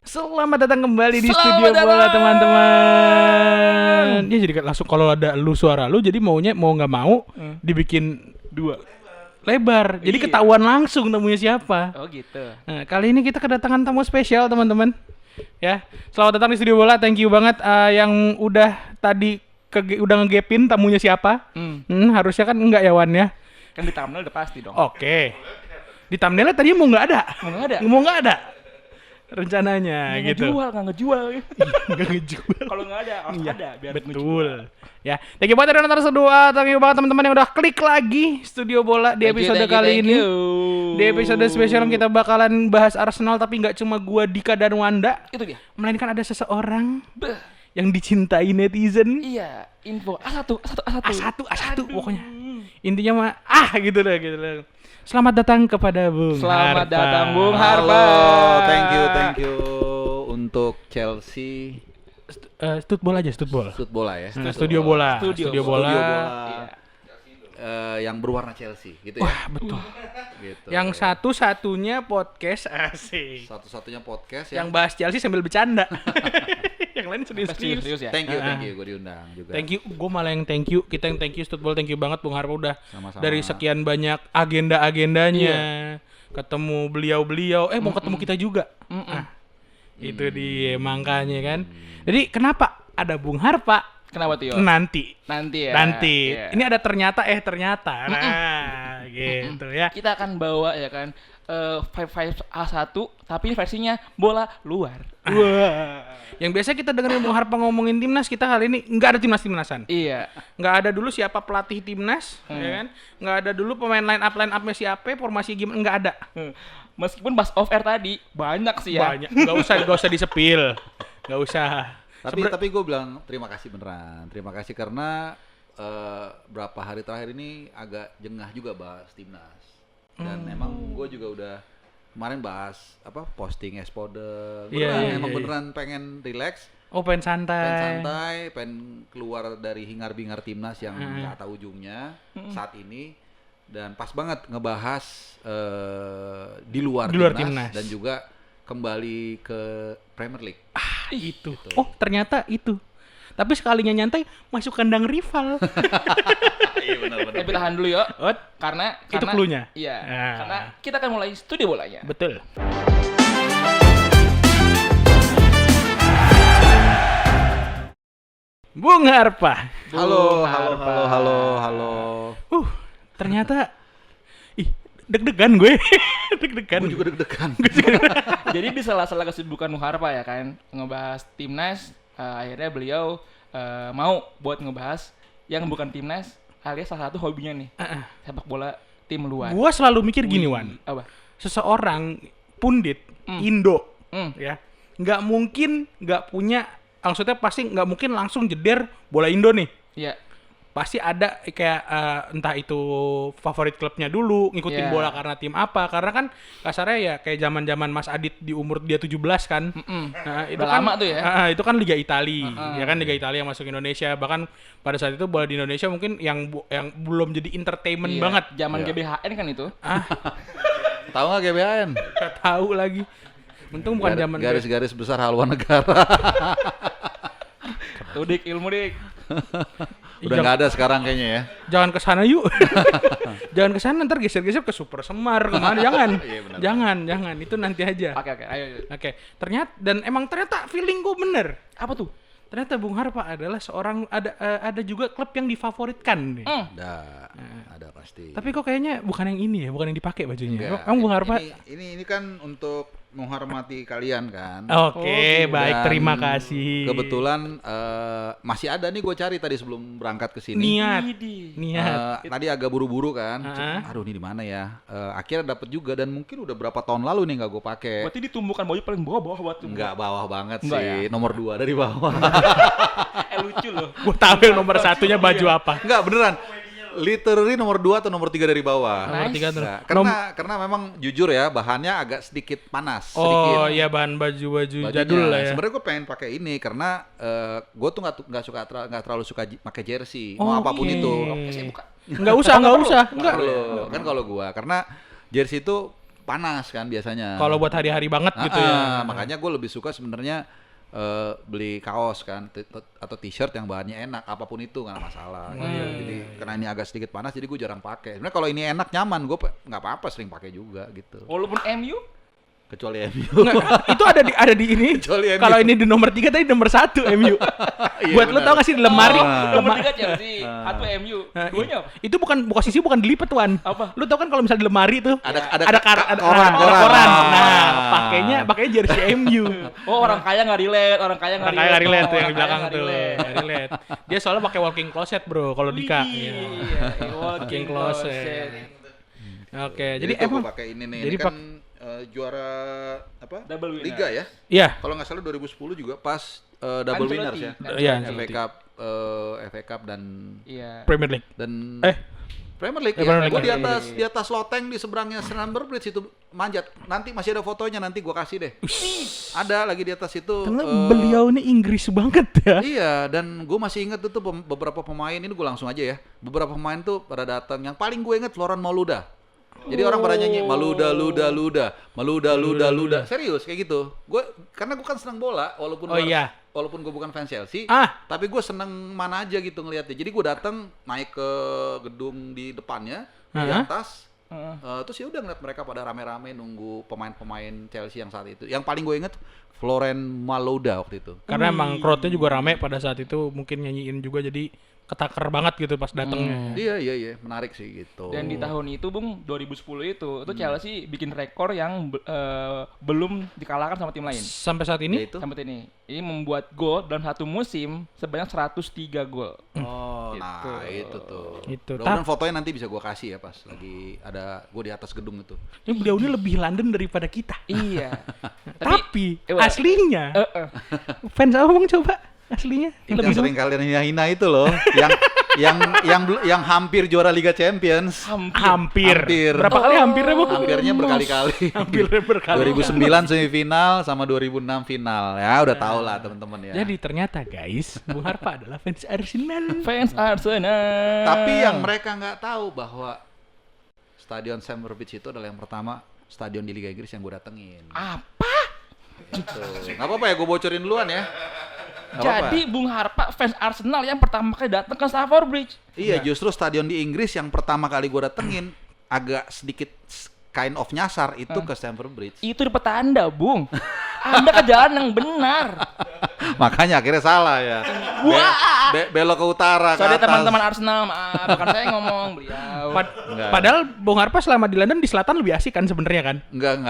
Selamat datang kembali di Selamat Studio datang. Bola teman-teman. Ya jadi langsung kalau ada lu suara lu jadi mau nggak mau dibikin Dua. lebar. Jadi Iya. ketahuan langsung tamunya siapa. Oh gitu. Nah, kali ini kita kedatangan tamu spesial teman-teman. Ya, selamat datang di Studio Bola. Thank you banget yang udah tadi udah ngegepin tamunya siapa. Harusnya kan enggak ya Wan ya. Kan di thumbnail udah pasti dong. Oke. Di thumbnailnya tadi mau nggak ada. Nggak ada. Mau nggak ada. Rencananya Nggak gitu. ngejual, nggak ngejual. Nggak ngejual. Kalau nggak ada, harus Iya, ada biar betul. ngejual. Ya, thank you banget dari nonton kedua, thank you banget teman-teman yang udah klik lagi Studio Bola di episode kali ini. Di episode spesial kita bakalan bahas Arsenal tapi nggak cuma gua, Dika dan Wanda, Itu dia. melainkan ada seseorang Beh. yang dicintai netizen. Iya, info A1 A1 pokoknya. Intinya mah gitu lah. Selamat datang kepada Bung Selamat Harpa. datang, Bung Harpa. Halo, thank you untuk Chelsea Studbol aja, studbol. bola ya. Studio Bola. Studio Bola. Iya. Yang berwarna Chelsea gitu ya. Wah, betul. Gitu. Yang satu-satunya podcast asik. Satu-satunya podcast Yang yang bahas Chelsea sambil bercanda. Yang lain serius-serius. Serius ya. thank you gue diundang juga. Thank you, gue malah yang thank you. Kita yang thank you Studbol, thank you banget Bung Harpa udah Sama-sama. dari sekian banyak agenda-agendanya ketemu beliau-beliau, mau ketemu kita juga. Itu dia makanya kan. Jadi kenapa ada Bung Harpa? Kenapa tuh? Nanti. Nanti ya. Nanti. Iya. Ini ada ternyata. Nah, gitu ya. Kita akan bawa ya kan 5 A1 tapi versinya bola luar. Wah. Yang biasa kita dengerin Bung Harpa ngomongin timnas, kita kali ini nggak ada timnasan. Iya. Nggak ada dulu siapa pelatih timnas, ya kan? Nggak ada dulu pemain line up-nya siapa, formasi gimana, nggak ada. Meskipun pas off air tadi banyak sih ya. Banyak. Nggak usah disepil. Nggak usah. Tapi gue bilang terima kasih beneran. Terima kasih karena berapa hari terakhir ini agak jengah juga bahas timnas. Dan emang gue juga udah kemarin bahas posting Espodel. Emang beneran pengen relax, Pengen santai. pengen keluar dari hingar-bingar timnas yang nggak tahu ujungnya saat ini. Dan pas banget ngebahas di luar timnas dan juga kembali ke Premier League. Itu. Oh, ternyata itu. Tapi sekalinya nyantai masuk kandang rival. Iya benar. Tapi tahan dulu yuk. Karena Itu cluenya? Iya. Nah. Karena kita akan mulai studio bolanya. Betul. Bung Harpa. Halo. Ternyata deg-degan gue. Deg-degan. Gue juga deg-degan. Jadi di sela-sela kesibukan Bung Harpa ya kan ngebahas timnas, akhirnya beliau mau buat ngebahas yang bukan timnas alias salah satu hobinya nih sepak bola tim luar. Gua selalu mikir gini, Wan. Apa? Seseorang pundit Indo, Hmm. ya, nggak mungkin nggak punya, maksudnya pasti nggak mungkin langsung jeder bola Indo nih. Iya. Pasti ada kayak entah itu favorit klubnya dulu, ngikutin Yeah. bola karena tim apa. Karena kan kasarnya ya kayak zaman-zaman Mas Adit di umur dia 17 kan. Nah, itu Udah kan lama tuh ya. itu kan Liga Italia. Ya kan Liga Italia yang masuk Indonesia. Bahkan pada saat itu bola di Indonesia mungkin yang belum jadi entertainment Iya. banget. Zaman Iya. GBHN kan itu. Tahu nggak GBHN? Gak tahu lagi. Untung bukan zaman Garis-garis besar haluan negara. Tuh Dik, ilmu Dik. Udah nggak ada sekarang kayaknya ya. Jangan ke sana yuk. Jangan ke sana, ntar geser-geser ke Super Semar kemana. Jangan. Iya, benar. Jangan. Itu nanti aja. Oke, ayo. Oke, ternyata feeling gue bener. Apa tuh? Ternyata Bung Harpa adalah seorang ada juga klub yang difavoritkan nih. Ada pasti. Tapi kok kayaknya bukan yang ini ya, bukan yang dipakai bajunya. Enggak. Kamu Bung Harpa? Ini kan untuk menghormati kalian kan. Oke, baik, Dan terima kasih. Kebetulan masih ada nih gue cari tadi sebelum berangkat ke sini. Niat. Tadi agak buru-buru kan. Uh-huh. Aduh ini di mana ya? Akhirnya dapet juga dan mungkin udah berapa tahun lalu nih nggak gue pakai. Berarti ditumbuhkan baju paling bawah buat tuh. Nggak bawah banget Enggak sih. ya? Nomor 2 dari bawah. Lucu loh. Gue tahu yang nomor satunya baju apa. Enggak beneran. Literally nomor 2 atau nomor 3 dari bawah. Nomor 3 tuh. Nah, karena memang jujur ya bahannya agak sedikit panas. Oh iya, bahan baju-baju jadul lah ya. Sebenarnya gue pengen pakai ini karena gue tuh nggak terlalu suka pakai jersey mau apapun itu. Saya buka. Enggak usah. Enggak. Kan kalau gue karena jersey itu panas kan biasanya. Kalau buat hari-hari banget gitu ya. Makanya gue lebih suka sebenarnya beli kaos kan atau t-shirt yang bahannya enak, apapun itu nggak masalah. Jadi karena ini agak sedikit panas, jadi gue jarang pakai. Sebenarnya kalau ini enak nyaman, gue nggak apa-apa sering pakai juga gitu. Walaupun MU Kecuali MU. Nggak, itu ada di ini. Kecuali MU. Kalau ini di nomor 3 tadi nomor 1 MU. Buat lo tau gak sih di lemari? nomor 3 Chelsea, 1 MU. Duanya apa? Itu bukan posisi bukan dilipat tuan. Apa? Lu tau kan kalau misalnya di lemari tuh Ada koran. koran. Nah, pakainya jersey MU. Oh, orang kaya nggak relate, orang kaya nggak Orang kaya relate tuh yang orang di belakang kaya tuh. nggak Relate. Dia soalnya pakai walking closet, Bro, kalau Dika. Iya, Walking closet. Oke, jadi tuh emang gua pakai ini nih. jadi Ini kan juara apa? Double winner. Liga ya. iya. Kalau nggak salah 2010 juga pas double winners ya. Iya. FA Cup, FA Cup dan Iya. Premier League. Premier League. Premier Ya. League. Gua di atas loteng di seberangnya Stamford Bridge itu manjat. Nanti masih ada fotonya, nanti gua kasih deh. Ada lagi di atas itu. Karena beliau ini Inggris banget ya. Iya, dan gue masih inget itu beberapa pemain, ini gue langsung aja ya. Beberapa pemain tuh pada datang. Yang paling gue inget Florian Malouda. Jadi orang pada nyanyi Malouda, Luda. Serius kayak gitu. Karena gue kan senang bola, walaupun gue bukan fans Chelsea, tapi gue seneng mana aja gitu ngeliatnya. Jadi gue datang naik ke gedung di depannya, di atas. Terus ya udah ngeliat mereka pada rame-rame nunggu pemain-pemain Chelsea yang saat itu. Yang paling gue inget Florian Malouda waktu itu. Karena emang crowd-nya juga rame pada saat itu, mungkin nyanyiin juga jadi ketaker banget gitu pas datangnya. Iya, menarik sih gitu. Dan di tahun itu, Bung, 2010 itu Chelsea bikin rekor yang belum dikalahkan sama tim lain. Sampai saat ini? Yaitu? Sampai ini membuat gol dalam satu musim sebanyak 103 gol. Oh, Gitu. nah itu tuh. Itu. Mudah-mudahan fotonya nanti bisa gue kasih ya pas lagi ada gue di atas gedung itu. Ini beliau ini lebih London daripada kita. Iya. Tapi aslinya fans Abang coba aslinya Itu yang sering kalian hina-hina itu loh, yang hampir juara Liga Champions. Hampir. Berapa kali hampirnya, Bang? Hampirnya berkali-kali. Hampirnya berkali. 2009 semifinal sama 2006 final. Ya udah tau lah teman-teman ya. Jadi ternyata guys, Bung Harpa adalah fans Arsenal. Fans Arsenal. Tapi yang mereka nggak tahu bahwa Stadion Stamford Bridge itu adalah yang pertama stadion di Liga Inggris yang gue datengin. Apa? Gitu. Nggak apa-apa ya, gue bocorin duluan ya. Nggak Jadi apa-apa. Bung Harpa fans Arsenal yang pertama kali datang ke Stamford Bridge. Iya, justru stadion di Inggris yang pertama kali gue datengin agak sedikit kind of nyasar itu ke Stamford Bridge. Itu di peta Anda, Bung. Anda ke jalan yang benar. Makanya akhirnya salah ya. Belok ke utara ke Soalnya atas. teman-teman Arsenal, maaf, bukan saya ngomong beliau. Padahal Bung Harpa selama di London di selatan lebih asik kan sebenarnya kan? Enggak.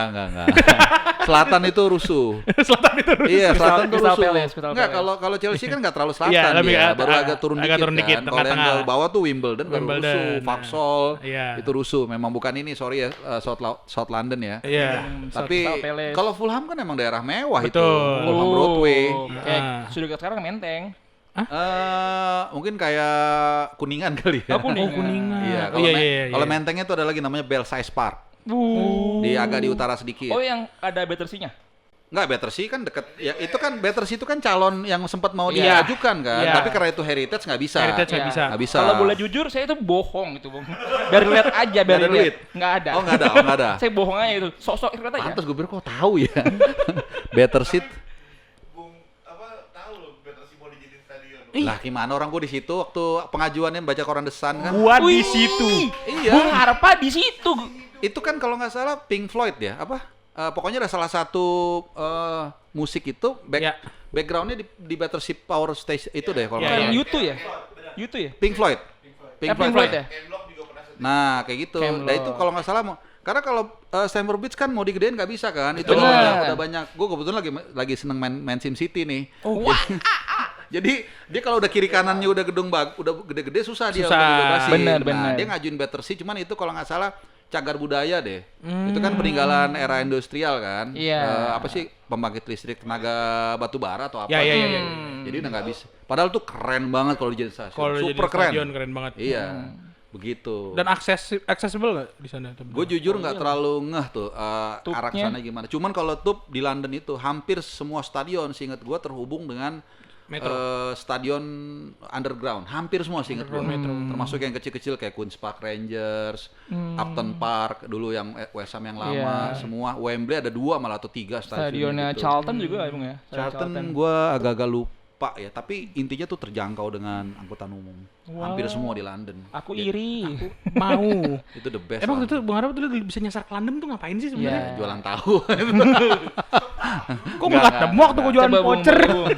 Selatan itu rusuh. Selatan itu rusuh. Iya, selatan itu Crystal rusuh. Palace, Crystal Enggak, Palace. kalau Chelsea kan enggak terlalu selatan Iya, lebih dia, baru agak agak turun agak dikit turun dikit, kan. Kalau yang tengah-tengah. ke bawah tuh Wimbledon baru Wimbledon, rusuh, Vauxhall iya. itu rusuh. Memang bukan ini, sorry ya, South London ya. Iya. Tapi Crystal Palace. kalau Fulham kan emang daerah mewah itu. Betul. Fulham Broadway. Kayak sudah sekarang Menteng. Mungkin kayak Kuningan kali ya. Oh, Kuningan. Iya, Oh, kalau iya. kalau Mentengnya itu ada lagi namanya Belsize Park. Di agak di utara sedikit. Oh, yang ada Battersea-nya. Enggak, Battersea kan deket. Ya itu kan Battersea itu kan calon yang sempat mau Iya. diajukan kan. Iya. Tapi karena itu heritage nggak bisa. Heritage nggak Iya. bisa. Nggak bisa. Kalau boleh jujur, saya itu bohong gitu, Bung. Biar lihat aja, biar Nggak ada lihat. duit? Nggak ada. Oh, nggak ada. Saya bohong aja itu. Sok-sok lihat aja. Pantes gue bilang kok tahu ya. Battersea. Lah gimana orang gue di situ waktu pengajuannya baca koran The Sun kan. Gua di Wih, situ. Iya. Bung Harpa di situ. Itu kan kalau nggak salah Pink Floyd ya, apa? Pokoknya ada salah satu musik itu Ya. backgroundnya di Battersea Power Station itu deh kalau Ya, nggak Kan salah. YouTube ya? YouTube ya? Pink Floyd. Pink Floyd ya? Nah kayak gitu. Camelot. Nah itu kalau nggak salah karena kalau Stamford Bridge kan mau digedein nggak bisa kan. Itu Bener. udah banyak. Gue kebetulan lagi seneng main Sim City nih. Oh, Jadi dia kalau udah kiri kanannya udah udah gede-gede susah dia Susah. untuk dibebasin. Bener, Nah, bener. dia ngajuin Battersea cuman itu kalau nggak salah cagar budaya deh. Itu kan peninggalan era industrial kan. Iya. Apa sih pembangkit listrik tenaga batu bara atau apa? Ya, gitu. ya. Jadi udah nggak bisa. Padahal tuh keren banget kalau jadi stasiun. Kalau jadi Super keren. stadion keren banget. Iya. Begitu. Dan accessible nggak di sana? Gue jujur nggak terlalu ngeh tuh arah Tubnya. sana gimana. Cuman kalau tub di London itu hampir semua stadion seingat gue terhubung dengan Metro. Stadion underground, hampir semua sih inget gue. Termasuk yang kecil-kecil kayak Queen's Park Rangers, Upton Park dulu yang West Ham yang lama, semua. Wembley ada 2 malah atau 3 Stadionnya gitu. Charlton juga emang ya. Charlton gue agak-agak lupa ya, tapi intinya tuh terjangkau dengan angkutan umum. Hampir semua di London. Aku iri. Mau. Itu the best. Emang lah. waktu itu Bung Harap tuh bisa nyasar ke London tuh ngapain sih sebenarnya? Jualan tahu. Kok nggak temu waktu gue jualan Coba, Bung, voucher? Bung.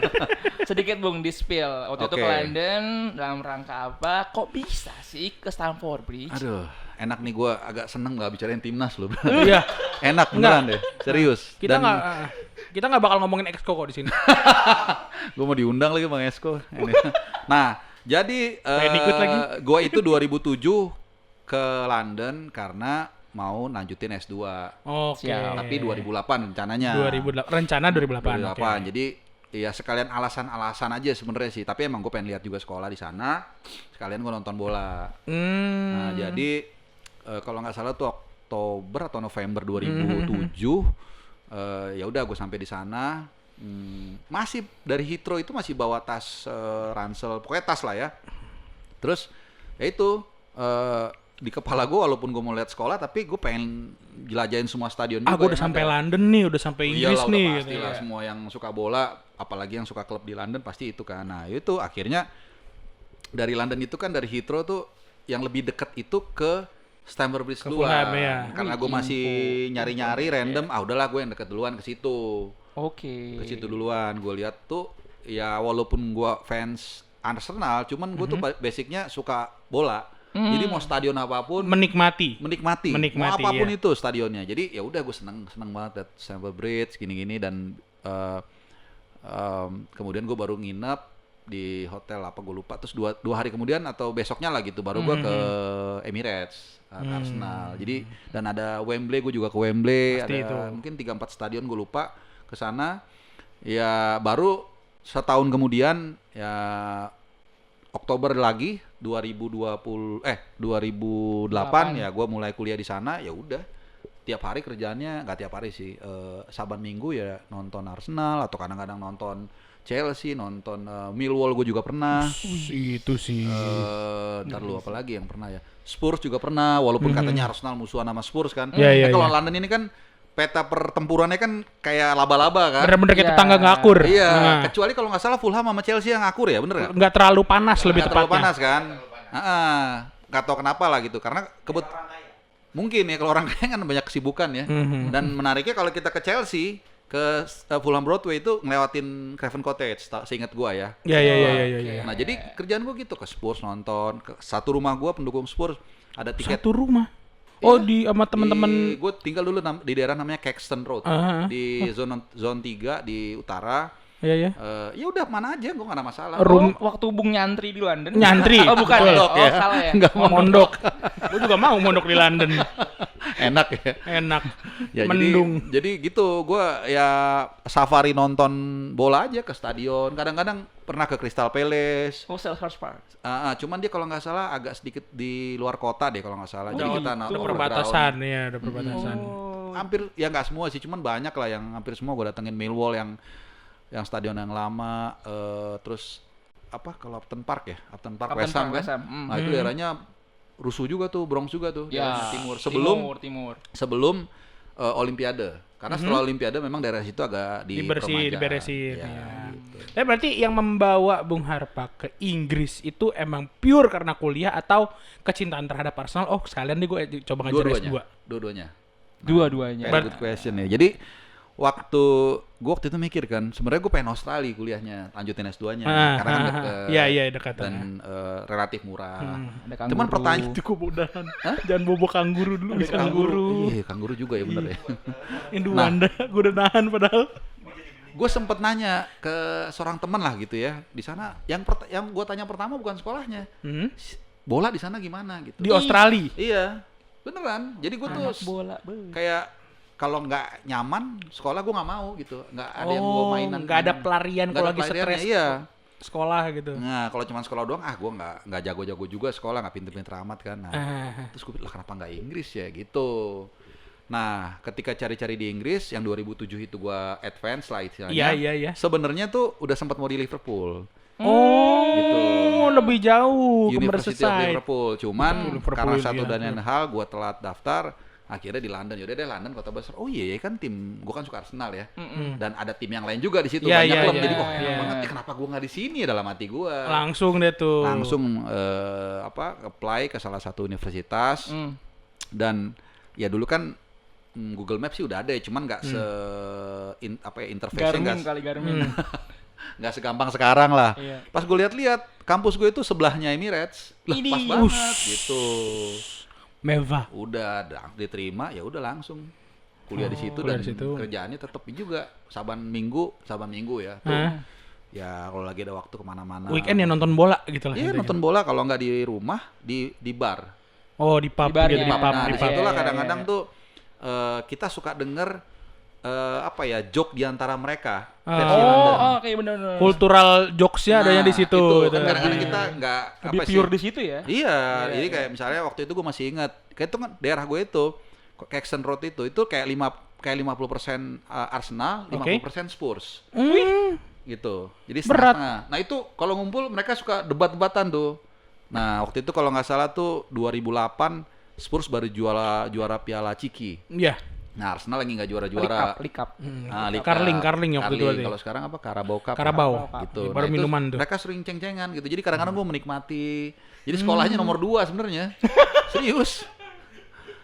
Sedikit Bung di spill. Waktu itu Oke. ke London dalam rangka apa? Kok bisa sih ke Stamford Bridge? Aduh, enak nih gue agak seneng nggak bicarain timnas loh. Iya. Enak beneran deh, serius. Kita Dan nggak bakal ngomongin Exco kok di sini. gue mau diundang lagi Bang Esko. Ini. Nah, jadi Pengen ikut lagi. gue itu 2007 ke London karena mau lanjutin S2. Oke. Siap. Tapi 2008 rencananya. 2008 rencana 2008. 2008. Oke. Jadi ya sekalian alasan-alasan aja sebenarnya sih. Tapi emang gue pengen lihat juga sekolah di sana. Sekalian gue nonton bola. Nah, jadi kalau nggak salah tuh Oktober atau November 2007 ya udah gue sampai di sana. Masih dari Heathrow itu masih bawa tas ransel, pokoknya tas lah ya. Terus ya itu di kepala gue walaupun gue mau lihat sekolah tapi gue pengen jelajahin semua stadion juga. Gue udah sampai London nih, udah sampai Inggris Iyalah, nih udah gitu. pasti lah, semua yang suka bola, apalagi yang suka klub di London pasti itu kan. Nah itu akhirnya dari London itu kan dari Heathrow tuh yang lebih deket itu ke Stamford Bridge Ke duluan. Fulham, ya. Karena gue masih nyari-nyari random, udahlah gue yang deket duluan ke situ. Oke. Ke situ duluan. Gue lihat tuh ya walaupun gue fans Arsenal, cuman gue tuh basicnya suka bola. Jadi mau stadion apapun Menikmati. menikmati mau Menikmati, apapun iya. itu stadionnya. Jadi ya udah gue seneng banget liat Stamford Bridge gini-gini dan kemudian gue baru nginep di hotel apa gue lupa, terus dua hari kemudian atau besoknya lah gitu baru gue ke Emirates ke Arsenal. Jadi dan ada Wembley, gue juga ke Wembley. Pasti Ada itu. mungkin 3-4 stadion gue lupa ke sana. Ya baru setahun kemudian ya Oktober lagi 2008 ya gue mulai kuliah di sana. Ya udah tiap hari kerjaannya, nggak tiap hari sih, Saban Minggu ya nonton Arsenal atau kadang-kadang nonton Chelsea, nonton Millwall gue juga pernah. Itu sih. Ntar lu apa lagi yang pernah ya? Spurs juga pernah, walaupun katanya Arsenal musuhan sama Spurs kan. Iya, iya, Kalau iya. London ini kan peta pertempurannya kan kayak laba-laba kan. Bener-bener kayak Iya. tetangga nggak akur. Iya, Nah, kecuali kalau nggak salah Fulham sama Chelsea yang akur ya, bener nggak? nggak terlalu panas lebih Nggak terlalu tepatnya. panas kan? Nggak tahu kenapa lah gitu, karena mungkin ya kalau orang kaya kan banyak kesibukan ya. Dan menariknya kalau kita ke Chelsea, ke Fulham Broadway itu ngelewatin Craven Cottage, seingat gua ya. Iya. Nah jadi kerjaan gua gitu, ke Spurs nonton, ke satu rumah gua pendukung Spurs ada tiket. Satu rumah. Oh, di sama teman-teman. Gue tinggal dulu di daerah namanya Caxton Road, di zone 3 di utara. Iya. Ya udah mana aja, gue gak ada masalah. Waktu Bung nyantri di London. Nyantri. Oh bukan. Mondok ya. Salah ya. Nggak Mondok. Gue juga mau mondok di London. Enak ya. Enak. Ya, Mendung. jadi gitu, gue ya safari nonton bola aja ke stadion. Kadang-kadang pernah ke Crystal Palace. Oh, Selhurst Park. Cuman dia kalau nggak salah agak sedikit di luar kota deh kalau nggak salah. Jadi kita Itu overground. perbatasan ya, ada perbatasan. Hampir ya nggak semua sih, cuman banyak lah yang hampir semua gue datengin. Millwall yang stadion yang lama, terus apa kalau Upton Park ya, Upton Park West Ham kan. Nah itu daerahnya rusuh juga tuh, Bronx juga tuh, daerah timur. Timur. Sebelum Olimpiade, karena setelah Olimpiade memang daerah situ agak Diberesin. Ya, Ya. gitu. Tapi berarti yang membawa Bung Harpa ke Inggris itu emang pure karena kuliah atau kecintaan terhadap Arsenal? Oh sekalian nih gue coba ngajar S2. Dua-duanya. Dua-duanya. Very good question ya. Jadi waktu itu mikir kan, sebenarnya gue pengen Australia kuliahnya, lanjutin S2-nya, karena kan deket, Iya dekat. dan relatif murah. Ada kanguru. Cuman pertanyaan Itu kebodohan. Jangan bobo kanguru dulu. Iya, kanguru juga ya bener ya. Indu Wanda, gue udah nahan padahal. Gue sempet nanya ke seorang teman lah gitu ya, di sana yang gue tanya pertama bukan sekolahnya, bola di sana gimana gitu. Di Australia. Iya, beneran. Jadi gue tuh bola. kayak kalau nggak nyaman sekolah gue nggak mau gitu, nggak ada yang gue mainan, nggak ada pelarian Nggak kalau ada lagi pelariannya, stres iya. sekolah gitu. Nah kalau cuma sekolah doang, gue nggak jago-jago juga sekolah, nggak pinter-pinter amat kan. Nah, terus gue bilang, lah kenapa nggak Inggris ya gitu. Nah, ketika cari-cari di Inggris yang 2007 itu gua advance lah istilahnya. Iya. Sebenarnya tuh udah sempat mau di Liverpool. Oh, Gitu. lebih jauh ke University of Merseyside. Liverpool. Cuman Liverpool, karena iya, satu dan iya. lain hal gua telat daftar, akhirnya di London. Yaudah deh London kota besar. Oh iya kan tim gua kan suka Arsenal ya. Dan ada tim yang lain juga di situ Iya, banyak iya, klub. iya, Jadi wah enak iya. banget. Kenapa gua nggak di sini ya dalam hati gua. Langsung deh tuh. Langsung apply ke salah satu universitas. Dan ya dulu kan Google Maps sih udah ada ya, cuman nggak interface-nya Garmin nggak kali Garmin. nggak segampang sekarang lah. Iya. Pas gue lihat-lihat kampus gue itu sebelahnya Emirates, lah Ini. pas banget gitu. Mewah. Udah diterima ya udah langsung kuliah di situ kuliah dan di situ. kerjaannya tetap juga saban minggu ya. Tuh, Hah? ya kalau lagi ada waktu kemana-mana. Weekend ya nonton bola gitu lah. Iya intinya. nonton bola kalau nggak di rumah di bar. Oh, di pub Di bar gitu, ya. di pub, Nah di di pub. situlah Iya, kadang-kadang iya. tuh kita suka denger joke di antara mereka versi Oh, London. Kayak bener-bener. Kultural jokesnya adanya di situ itu. gitu. Kan kadang-kadang kita nggak Lebih pure di situ ya. Iya, Iya, jadi iya. kayak misalnya waktu itu gue masih ingat, kayak itu kan daerah gue itu, Caxton Road itu kayak 50% Arsenal, 50% Spurs. Gitu. Jadi Berat. setengah. Nah itu kalau ngumpul mereka suka debat-debatan tuh. Nah waktu itu kalau nggak salah tuh 2008 Spurs baru juara Piala Ciki. Iya. Nah Arsenal lagi nggak juara-juara. League Cup. Nah, League Carling Cup. waktu itu ada ya? Kalau sekarang apa? Carabao Cup. Carabao. Gitu. Baru Nah, itu minuman tuh. mereka sering ceng-cengan gitu. Jadi kadang-kadang gue menikmati. Jadi sekolahnya nomor 2 sebenarnya. Serius.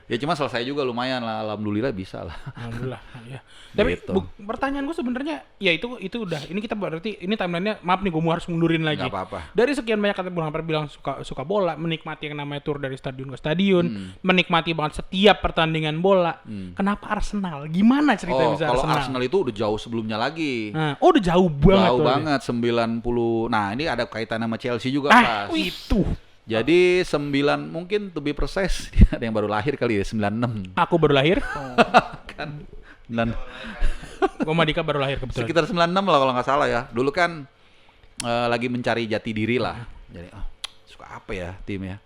Ya cuma selesai juga lumayan lah. Alhamdulillah bisa lah. Alhamdulillah. Ya. Tapi Gitu. pertanyaan gue sebenarnya ya itu udah. Ini kita berarti ini timelinenya maaf nih gue harus mundurin lagi. Nggak apa-apa. Dari sekian banyak kata Bung Hampir bilang suka bola, menikmati yang namanya tur dari stadion ke stadion, menikmati banget setiap pertandingan bola. Kenapa Arsenal? Gimana ceritanya Oh, bisa kalau Arsenal? Arsenal itu udah jauh sebelumnya lagi. Nah, udah jauh banget. Jauh tuh. banget 90. Nah, ini ada kaitan sama Chelsea juga pas. Itu. Jadi 9 mungkin to be precise ada yang baru lahir kali ya 96. Aku baru lahir. Kan 9 Gue sama Dika baru lahir kebetulan. sekitar 96 lah kalau nggak salah ya. Dulu kan lagi mencari jati diri lah. Jadi suka apa ya tim ya?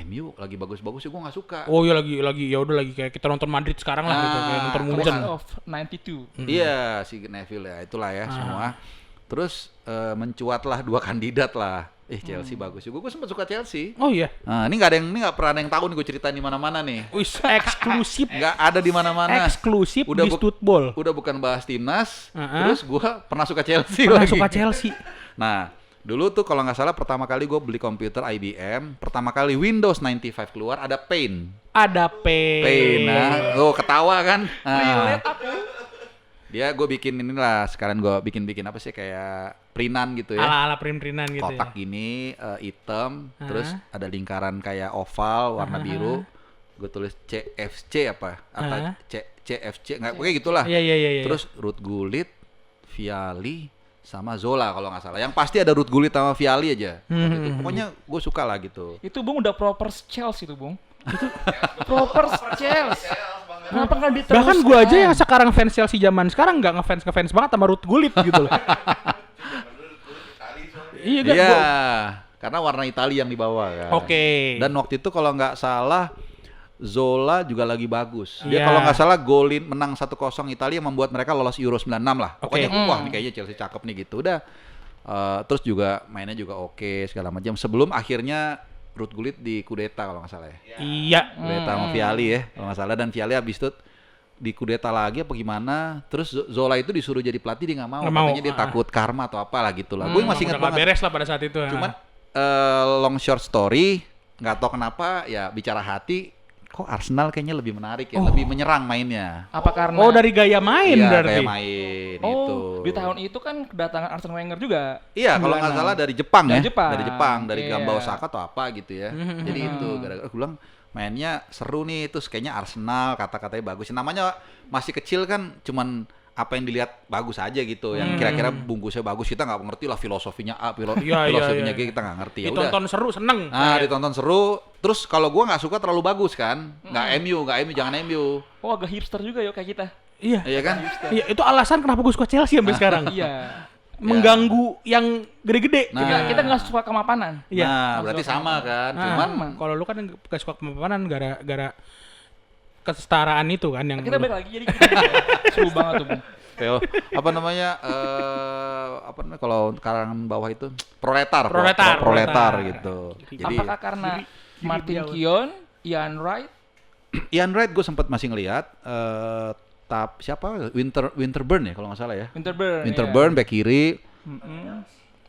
MU lagi bagus-bagus sih gue nggak suka. Oh iya lagi ya udah lagi kayak kita nonton Madrid sekarang lah gitu kayak nonton Munchen. Class of 92. Iya si Neville ya itulah ya semua. Terus mencuatlah 2 kandidat lah. Chelsea bagus juga. Gue sempat suka Chelsea. Oh iya. Nah, ini nggak pernah ada yang tahu nih gue ceritain di mana-mana nih. Wis eksklusif. Nggak ada di mana-mana. Eksklusif Udah di Football. Udah bukan bahas timnas. Uh-huh. Terus gue pernah suka Chelsea Pernah lagi. suka Chelsea. Nah, dulu tuh kalau nggak salah pertama kali gue beli komputer IBM, pertama kali Windows 95 keluar ada Paint. Ada Paint. Nah, ketawa kan? Nah, dia gue bikin inilah, sekarang gue bikin apa sih kayak printan gitu ya. Ala-ala print-printan gitu Kotak ya. gini, hitam, terus ada lingkaran kayak oval warna biru. Gue tulis CFC apa? Atau CFC, nggak kayak gitulah. Iya. Terus Ruud Gullit, Vialli, sama Zola kalau nggak salah. Yang pasti ada Ruud Gullit sama Vialli aja. Waktu itu. Pokoknya gue suka lah gitu. Itu Bung udah proper Chelsea itu Bung. Itu proper Chelsea. Kenapa nggak diteruskan? Bahkan gue aja yang sekarang fans Chelsea zaman sekarang nggak ngefans banget sama Ruud Gullit gitu loh. Iya kan? Iya, karena warna Italia yang dibawa kan. Oke. Dan waktu itu kalau nggak salah Zola juga lagi bagus. Dia Iya. kalau nggak salah golin menang 1-0 Italia membuat mereka lolos Euro 96 lah. Pokoknya Oke. wah ini kayaknya Chelsea cakep nih gitu. Udah. Terus juga mainnya juga oke segala macam. Sebelum akhirnya Ruud Gullit di kudeta kalau nggak salah ya. Iya. Kudeta sama Vialli ya kalau nggak salah, dan Vialli habis itu di kudeta lagi apa gimana. Terus Zola itu disuruh jadi pelatih dia nggak mau. Nggak mau, Katanya dia takut karma atau apalah gitulah. Gue masih ingat Udah nggak banget. beres lah pada saat itu. Cuman long short story, nggak tahu kenapa ya bicara hati, kok Arsenal kayaknya lebih menarik ya, lebih menyerang mainnya. Apa karena oh dari gaya main Iya, berarti. kayak main itu. di tahun itu kan kedatangan Arsene Wenger juga. Iya, kalau nggak salah dari Jepang ya. Dari Jepang. Dari Iya. Gambao Osaka atau apa gitu ya. Jadi itu gara-gara gue bilang mainnya seru nih, terus kayaknya Arsenal kata-katanya bagus. Namanya masih kecil kan, cuman apa yang dilihat bagus aja gitu, yang kira-kira bungkusnya bagus, kita nggak mengerti lah filosofinya A, filosofinya iya. kita nggak ngerti. Ya udah. Ditonton seru seneng. Nah, ditonton seru. Terus kalau gua nggak suka terlalu bagus kan, nggak MU, jangan MU. Oh agak hipster juga yuk kayak kita. Iya. Iya kan? Iya, itu alasan kenapa gue suka Chelsea sampai sekarang. Iya. Mengganggu yang gede-gede. Nah. Kita nggak suka kemapanan. Iya. Nah, berarti sama kan. Cuman Kalau lu kan gak suka kemapanan gara-gara kesetaraan itu kan yang Kita balik lagi jadi seru banget tuh, Bung. Kayak apa namanya? Apa namanya kalau kalangan bawah itu proletar Proletar. gitu. Jadi Apakah karena Martin Keown, Ian Wright, Ian Wright gue sempat masih ngelihat siapa Winterburn ya kalau nggak salah ya. Winterburn back kiri.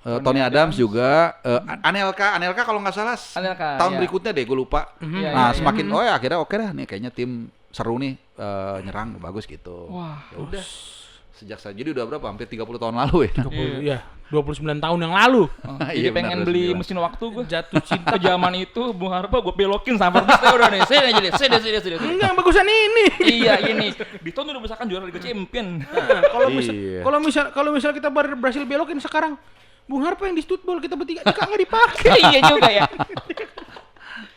Tony Adams juga Anelka kalau nggak salah tahun berikutnya deh gue lupa. Semakin akhirnya oke dah nih kayaknya tim seru nih nyerang bagus gitu. Wah, ya udah sejak saya jadi udah berapa hampir 30 tahun lalu ya. 29 tahun yang lalu. Jadi pengen beli mesin waktu gue. Jatuh cinta zaman itu Bung Harpa gue belokin sampai udah nih. Saya Enggak bagusan ini. Iya ini. Di tahun udah misalkan juara Liga Champion. Kalau misal kita berhasil belokin sekarang Bung Harpa yang di Stutbol kita bertiga nggak dipakai. Iya juga ya.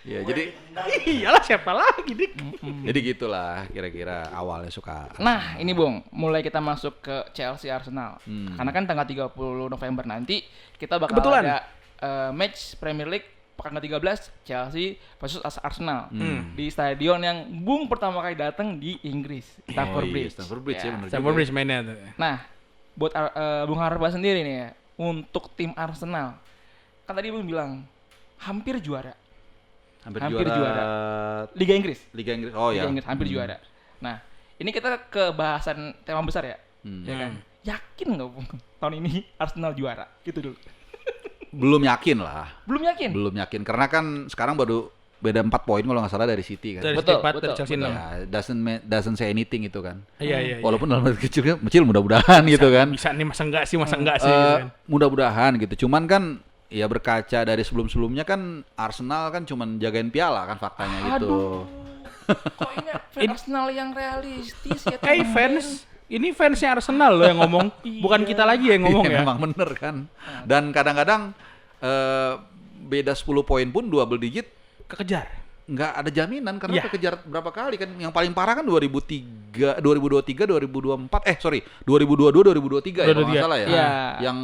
Ya jadi iyalah siapa lagi dik. Jadi gitulah kira-kira awalnya suka. Nah ini Bung, mulai kita masuk ke Chelsea Arsenal. Karena kan tanggal 30 November nanti kita bakal ada match Premier League pekan ke-13 Chelsea versus Arsenal di stadion yang Bung pertama kali datang di Inggris, Stamford Bridge. Stamford Bridge ya benar. Stamford Bridge mainnya tuh. Nah, buat Bung Harpa sendiri nih ya, untuk tim Arsenal. Kan tadi Bung bilang hampir juara. Hampir juara. Liga Inggris. Oh Liga ya. Inggris hampir juara. Nah, ini kita ke bahasan tema besar ya. Ya kan? Yakin nggak Bung tahun ini Arsenal juara? Gitu dulu. Belum yakin lah. Belum yakin Karena kan sekarang baru beda 4 poin kalau nggak salah dari City kan. Betul. Chelsea Ya, doesn't say anything itu kan. Iya. Walaupun dalam arti kecil mudah-mudahan gitu kan. Bisa nih masa enggak sih gitu kan. Mudah-mudahan gitu. Cuman kan ya berkaca dari sebelum-sebelumnya kan Arsenal kan cuman jagain piala kan faktanya gitu. Kok ini Arsenal yang realistis ya? Ini fansnya Arsenal loh yang ngomong, bukan kita lagi yang ngomong ya. Memang bener kan. Dan kadang-kadang beda 10 poin pun double digit Kekejar. nggak ada jaminan karena kekejar berapa kali kan. Yang paling parah kan 2023, 2022 2023 ya kalau nggak salah ya. Yang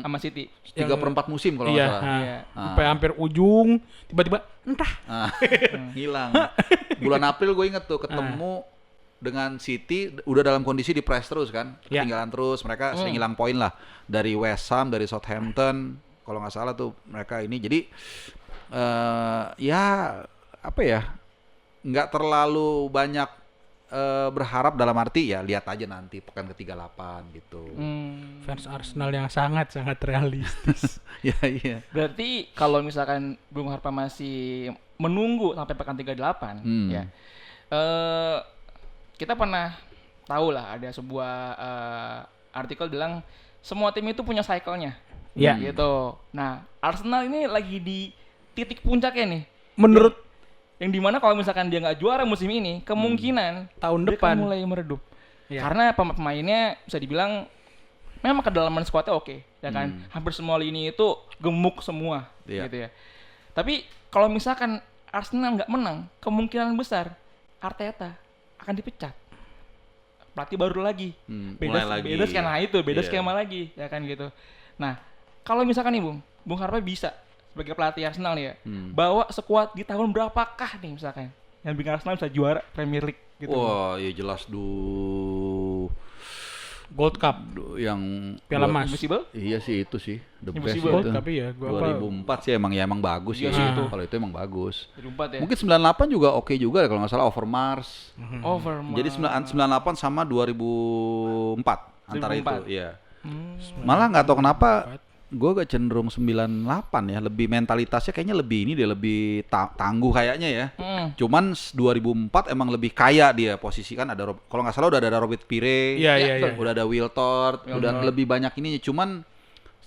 sama City 3/4 musim kalau nggak salah. Sampai hampir ujung tiba-tiba entah Hilang. Bulan April gue inget tuh ketemu dengan City udah dalam kondisi di press terus kan, ketinggalan terus, mereka sering hilang poin lah dari West Ham, dari Southampton kalau nggak salah tuh mereka ini. Jadi apa ya, nggak terlalu banyak berharap dalam arti ya lihat aja nanti pekan ke-38 gitu. Fans Arsenal yang sangat realistis. Iya. Berarti kalau misalkan Bung Harpa masih menunggu sampai pekan 38 ya. Kita pernah tahu lah ada sebuah artikel bilang semua tim itu punya cycle-nya. Gitu. Nah, Arsenal ini lagi di titik puncaknya nih. Menurut yang dimana kalau misalkan dia nggak juara musim ini, kemungkinan tahun dia depan mulai meredup. Karena pemainnya bisa dibilang memang kedalaman skuadnya oke, ya kan. Hampir semua lini itu gemuk semua, gitu ya. Tapi kalau misalkan Arsenal nggak menang, kemungkinan besar Arteta akan dipecat. Pelatih baru lagi. Beda skema lagi, ya kan gitu. Nah, kalau misalkan nih Bung Harpa bisa sebagai pelatih Arsenal nih ya, bawa skuad di tahun berapakah nih misalkan yang bikin Arsenal bisa juara Premier League gitu. Wah, ya jelas Gold Cup yang Piala Mas. Impossible? Iya sih itu sih the best Impossible. itu. Tapi ya gua 2004 sih emang bagus Iya sih sih itu. Kalau itu emang bagus. 2004 ya. Mungkin 98 juga oke juga kalau nggak salah Overmars. Overmars. Jadi 98 sama 2004 antara 2004. itu, iya. Malah nggak tahu kenapa gue gak cenderung 98 ya, lebih mentalitasnya kayaknya lebih ini dia lebih tangguh kayaknya ya. Cuman 2004 emang lebih kaya dia posisi kan ada kalau nggak salah udah ada Robert Pire, udah ada Will Tort, udah lebih banyak ininya. Cuman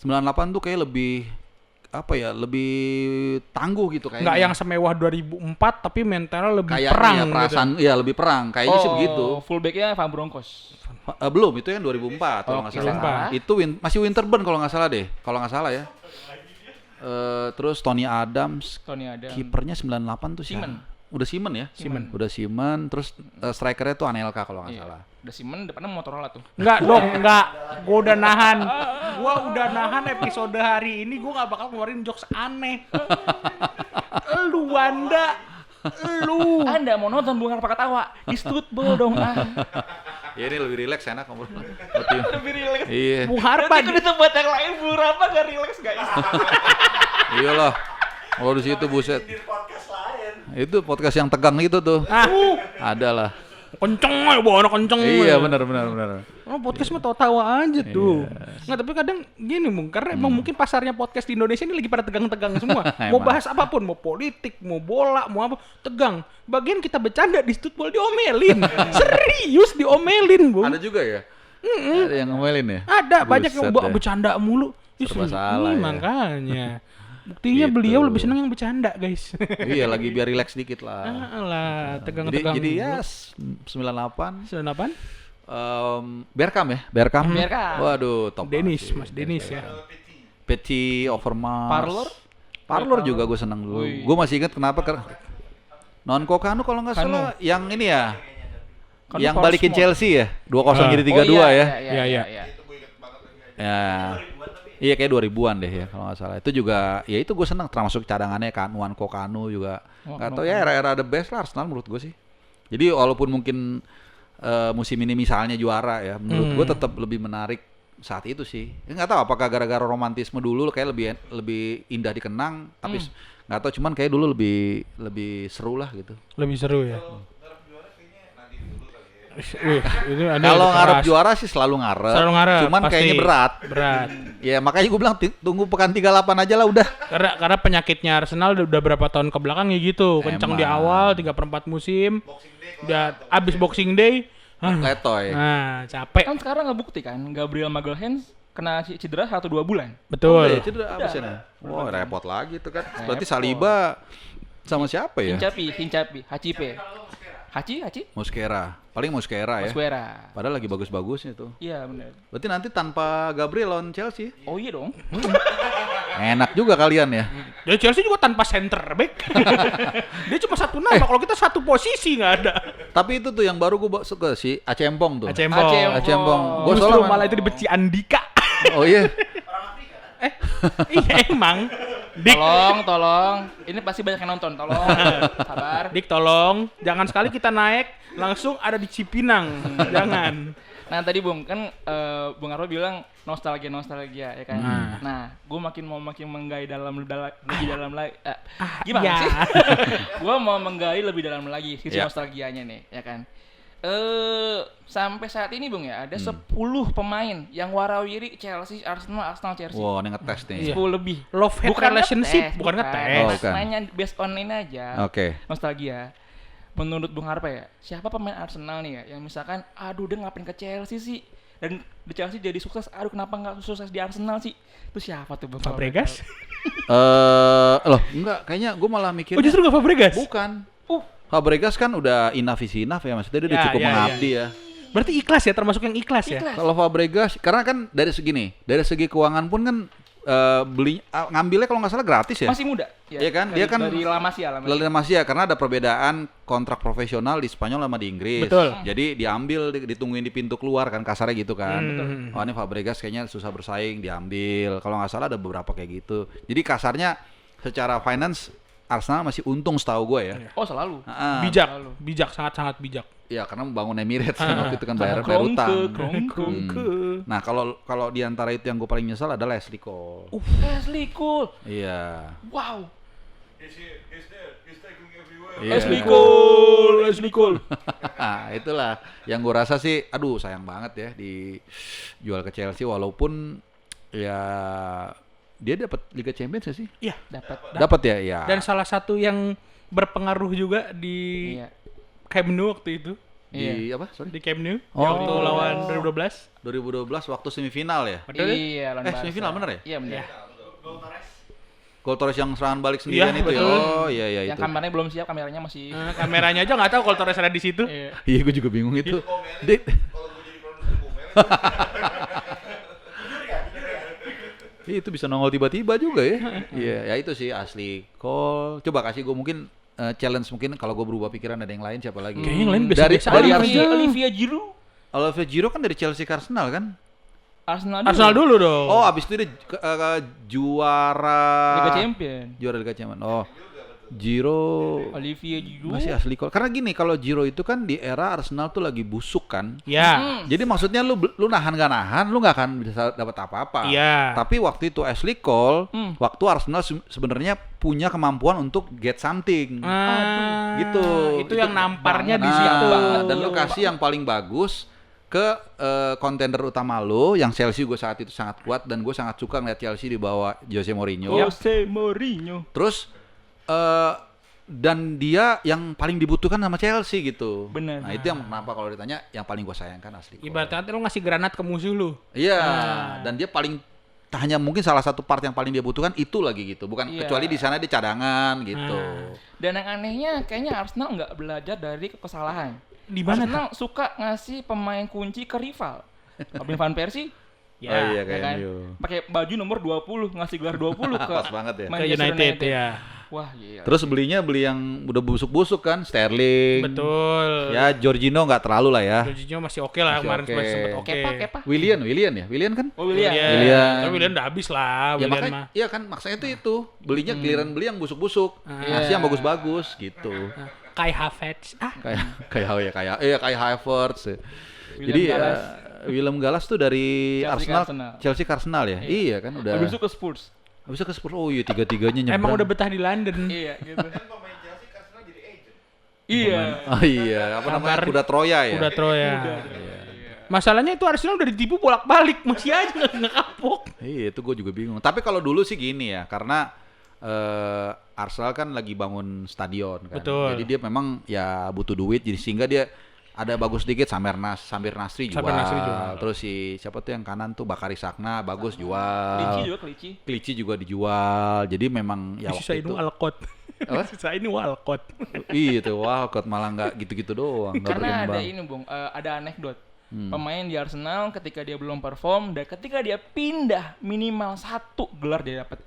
98 tuh kayak lebih apa ya, lebih tangguh gitu kayaknya. Nggak yang semewah 2004 tapi mentalnya lebih kayak perang ya, perasaan, gitu. Iya lebih perang kayaknya sih begitu. Fullbacknya Van Bronckhorst. Belum, itu yang 2004 kalau nggak salah. Itu masih Winterburn kalau nggak salah deh, kalau nggak salah ya. Terus Tony Adams. Kipernya 98 tuh siapa? Udah Simon ya? Udah Simon, terus strikernya tuh Anelka kalau nggak salah. Udah Simon, depannya Motorola tuh. Enggak. Gua udah nahan episode hari ini, gua nggak bakal keluarin jokes aneh. Lu Wanda Lu. Anda mau nonton Bung Harpa ketawa di Stutbol dong. Ya ini lebih rileks enak ngobrol. Lebih rileks. Iya. Bung Harpa Nanti di tempat yang lain Bung Harpa gak rileks guys. Iyalah. Kalau di situ buset. Itu podcast yang tegang itu tuh. Ada lah. Kenceng aja, bawa anak kenceng. Iya benar. Oh, podcast mah tawa-tawa aja tuh. Nggak, tapi kadang gini Bung, karena emang mungkin pasarnya podcast di Indonesia ini lagi pada tegang-tegang semua. Mau Emang. bahas apapun, mau politik, mau bola, mau apa, tegang. Bagian kita bercanda di Stutbol diomelin. Serius diomelin, Bung. Ada juga ya? Ada yang ngomelin ya? Ada, banyak yang Buset deh. bercanda mulu. Serba salah ya. Makanya. Buktinya Gitu. beliau lebih senang yang bercanda, guys. Iya lagi biar rileks dikit lah. Alah, tegang-tegang. Jadi ya mulu. 98 98? Berkam ya? Berkam. Berkam. Waduh, top Denis, banget sih. Mas Denis ya. Peci, Overmars. Parlor? Parlor juga gue seneng dulu. Wih. Gue masih ingat kenapa Nonko Kanu kalau nggak Kanu. salah yang ini ya. Kanu Yang Power balikin Sport. Chelsea ya. 2-0 jadi 3-2 Oh, ya. Iya. Ya. Iya kayak 2000-an deh ya kalau nggak salah. Itu juga ya itu gue seneng termasuk cadangannya kan Nwanko Kanu juga. Nggak tahu ya era-era the best lah Arsenal menurut gue sih. Jadi walaupun mungkin musim ini misalnya juara ya, menurut gue tetap lebih menarik saat itu sih. Ya, nggak tahu apakah gara-gara romantisme dulu kayak lebih indah dikenang, tapi nggak tahu cuman kayak dulu lebih seru lah gitu. Lebih seru ya. Wih, ini ada Kalau keras. ngarep juara sih selalu ngarep. Selalu ngarep, Cuman pasti. kayaknya berat. Berat. Ya makanya gue bilang tunggu pekan 38 aja lah udah. Karena penyakitnya Arsenal udah berapa tahun ke belakang ya gitu. Kencang di Emang. awal 3/4 musim. Udah abis Boxing Day. Letoy. Nah, capek. Kan sekarang ngebukti kan Gabriel Magalhaes kena cedera 1-2 bulan. Betul. Oh, cedera apa sih? Wah, repot lagi tuh kan. Berarti Saliba sama siapa ya? Hincapi, Hacipe. Haci? Muskera. Paling Muskera ya. Mosquera. Padahal lagi bagus-bagusnya tuh. Iya benar. Berarti nanti tanpa Gabriel lawan Chelsea. Oh iya dong. Enak juga kalian ya. Dan Chelsea juga tanpa center back. Dia cuma satu nama. Kalau kita satu posisi nggak ada. Tapi itu tuh yang baru gue suka sih Acempong tuh. Acembong. Acembong. Gua Justru soalnya malah itu dibenci Andika. Oh iya. Iya emang. Dik, Tolong. Ini pasti banyak yang nonton. Tolong. Sabar. Dik tolong. Jangan sekali kita naik langsung ada di Cipinang. Jangan. Nah tadi Bung kan Bung Arlo bilang nostalgia ya kan. Nah, gue makin menggali lebih dalam lagi. Gimana iya. sih? Gue mau menggali lebih dalam lagi sisi Ya. nostalgianya nih, ya kan. Sampai saat ini Bung ya ada 10 pemain yang warawiri Chelsea, Arsenal, Chelsea. Wow, ini ngetes nih. 10 lebih. Love hate relationship, bukan bukan. ngetes. Oh, bukan. Nanya based on ini aja. Oke. Nostalgia. Menurut Bung Harpa ya, siapa pemain Arsenal nih ya yang misalkan aduh dia ngapain ke Chelsea sih? Dan di Chelsea jadi sukses, aduh kenapa nggak sukses di Arsenal sih? Itu siapa tuh Bung? Fabregas? Loh, enggak, kayaknya gue malah mikir. Oh justru nggak Fabregas? Bukan. Fabregas kan udah enough is enough ya, maksudnya dia udah Ya, cukup ya, mengabdi ya. Berarti ikhlas ya, termasuk yang ikhlas ya? Kalau Fabregas, karena kan dari segi keuangan pun kan ngambilnya kalau nggak salah gratis ya. Masih muda. Iya kan? Dia kan dari La Masia. La Masia karena ada perbedaan kontrak profesional di Spanyol sama di Inggris. Betul. Jadi diambil, ditungguin di pintu keluar kan kasarnya gitu kan. Betul. Oh ini Fabregas kayaknya susah bersaing, diambil. Kalau nggak salah ada beberapa kayak gitu. Jadi kasarnya secara finance Arsenal masih untung setahu gue ya. Oh selalu. Bijak, sangat-sangat bijak. Ya karena membangun Emirates kan waktu itu kan bayar utang. Krongke. Nah kalau di antara itu yang gue paling nyesal adalah Ashley Cole. Leslie Cole. Iya. Wow. Iya. Leslie Cole. Nah, itulah yang gue rasa sih, aduh sayang banget ya dijual ke Chelsea walaupun ya dia dapat Liga Champions ya sih? Iya. Dapat ya, ya. Dan salah satu yang berpengaruh juga di Iya. Camp Nou waktu itu. Di apa? Sorry. Di Camp Nou. Oh. Yang waktu lawan 2012. 2012 waktu semifinal ya? Betul ya? Iya, lawan Barca. Semifinal bener ya? Iya benar. Gol Torres yang serangan balik sendirian Iya, itu ya? betul. Oh iya Yang itu. kameranya belum siap, kameranya masih. Kameranya aja nggak tahu kalau Torres ada di situ. Iya. Iya gue juga bingung itu. Itu bisa nongol tiba-tiba juga ya. Iya, ya itu sih asli Cole. Coba kasih gue mungkin challenge mungkin kalau gue berubah pikiran ada yang lain siapa lagi? Kayaknya yang lain dari biasa-biasa dari aja. Olivia Giroud. Olivier Giroud kan dari Chelsea ke Arsenal kan? Arsenal dulu dong. Oh, abis itu dia juara Liga Champion. Juara Liga Champions. Oh. Giroud Olivier Giroud. masih asli call. Karena gini, kalau Giroud itu kan di era Arsenal tuh lagi busuk kan. Ya. Jadi maksudnya lu nahan gak nahan, lu gak akan bisa dapat apa-apa. Iya. Tapi waktu itu Ashley Cole, waktu Arsenal sebenarnya punya kemampuan untuk get something. Gitu. Itu yang namparnya di Nah, situ. dan lu kasih yang paling bagus ke kontender utama lo, yang Chelsea gue saat itu sangat kuat, dan gue sangat suka ngeliat Chelsea di bawah Jose Mourinho. Jose Mourinho. Terus dan dia yang paling dibutuhkan sama Chelsea gitu. Bener. Nah itu yang kenapa kalau ditanya yang paling gue sayangkan Ashley Cole. Ibaratnya lu ngasih granat ke musuh lu. Iya. Dan dia paling hanya mungkin salah satu part yang paling dia butuhkan itu lagi gitu. Bukan Iya. kecuali di sana dia cadangan gitu. Dan yang anehnya kayaknya Arsenal nggak belajar dari kesalahan. Di mana Arsenal suka ngasih pemain kunci ke rival. Robin van Persie Ya, oh iya ya kayak kan? MU. Pakai baju nomor 20, ngasih gelar 20 ke Pas banget ya. ke Manchester United ya. Wah, iya. Terus beli yang udah busuk-busuk kan, Sterling. Betul. Ya Jorginho nggak terlalu lah ya. Jorginho masih oke lah, Masih kemarin oke. masih sempet oke. Kepa. Willian ya, Willian kan? Oh, Willian. Willian. Tapi Willian udah habis lah, Ya Willian makanya, mah. iya kan maksudnya itu belinya giliran beli yang busuk-busuk, ngasih yang bagus-bagus gitu. Kai Havertz. Kayak Havertz. Jadi Gallas. Willem Gallas tuh dari Chelsea ke Arsenal, Arsenal. Chelsea ke Arsenal ya. Iya kan udah. Habis itu ke Spurs. Habis itu ke Spurs. Oh iya tiga-tiganya nyebrang. Emang udah betah di London. Iya, gitu. Iya. Oh iya, apa namanya? Kabar- Kuda Troya ya. Udah Troya. Masalahnya itu Arsenal udah ditipu bolak-balik, masih aja nggak kapok. Iya itu gue juga bingung. Tapi kalau dulu sih gini ya, karena Arsenal kan lagi bangun stadion kan. Betul. Jadi dia memang ya butuh duit, jadi sehingga dia ada bagus dikit Samir Nasri jual. Samir Nasri jual. Terus si siapa tuh yang kanan tuh Bakari Sakna bagus Kelici jual. juga, Kelici. Kelici juga dijual. Jadi memang ya Sisa waktu ini itu. Walcott. Apa? Sisa ini Walcott. Iya tuh Walcott malah nggak gitu-gitu doang, nggak Karena ada berkembang. ini, Bung, ada anekdot. Pemain di Arsenal ketika dia belum perform dan ketika dia pindah minimal 1 gelar dia dapat.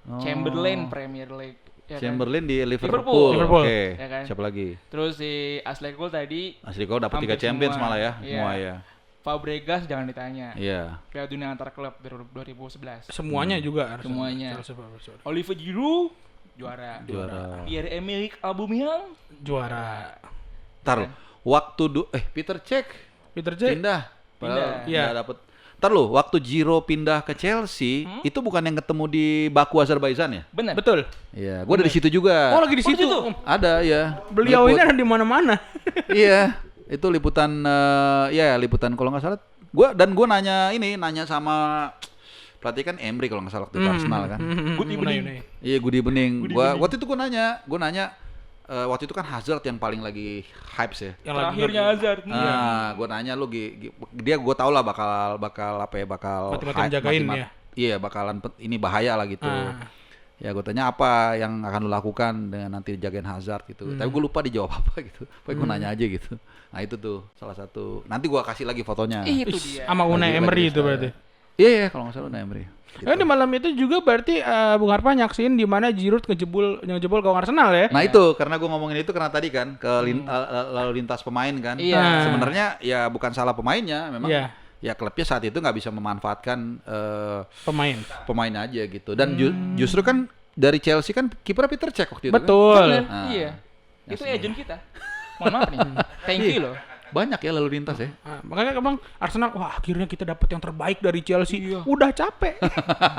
Oh. Chamberlain Premier League. Ya kan? Chamberlain di Liverpool. Liverpool. Oke. Ya kan? Siapa lagi? Terus si Ashley Cole tadi Asli kau dapat 3 hampir Champions semua. malah ya, Iya. semua ya. Fabregas jangan ditanya. Iya. Piala Dunia antar klub 2011. Semuanya juga Arsenal. Semuanya. Sorry. Olivier Giroud juara. Juara. Pierre-Emerick Aubameyang Juara. Ntar waktu Peter Cech Peter Cech. pindah. Padahal Iya. nggak dapet. Ntar lo, waktu Giroud pindah ke Chelsea, itu bukan yang ketemu di Baku Azerbaijan ya? Benar. Betul. Iya, gua dari situ juga. Oh, lagi di Oh, di situ. situ? Ada ya. Beliau ini Liput. ada di mana-mana. Iya, itu liputan liputan kalau nggak salah. Gua nanya sama pelatih kan Emery kalau nggak salah waktu itu Arsenal kan. Gudi Unai, Bening. Unai. Iya, Gudi Bening. Waktu itu gua nanya waktu itu kan Hazard yang paling lagi hype ya. Yang lagi Terakhirnya Hazard. Gue nanya lu gue tau lah bakal Mati-matian jagain ya. Iya bakalan ini bahaya lah gitu. Ya gue tanya apa yang akan lu lakukan dengan nanti jagain Hazard gitu. Tapi gue lupa dijawab apa gitu. Pokoknya gue nanya aja gitu. Nah itu tuh salah satu. Nanti gue kasih lagi fotonya. Itu dia. Sama Unai Lagi- Emery lagi itu saya. berarti. Iya kalau nggak salah Unai Emery. Gitu. Di malam itu juga berarti Bung Harpa nyaksiin di mana Giroud ngejebol gawang Arsenal ya. Nah itu karena gue ngomongin itu karena tadi kan ke lalu lintas pemain kan. Iya. Sebenarnya ya bukan salah pemainnya memang. Iya. Ya klubnya saat itu nggak bisa memanfaatkan Pemain aja gitu. Dan justru kan dari Chelsea kan kiper Peter Cech waktu itu. Betul. Bener, Ah. iya. Ya, Itu semua. agent kita. Mohon maaf nih. Thank you loh. Banyak ya lalu lintas ya. Makanya emang Arsenal, wah akhirnya kita dapat yang terbaik dari Chelsea. Udah capek.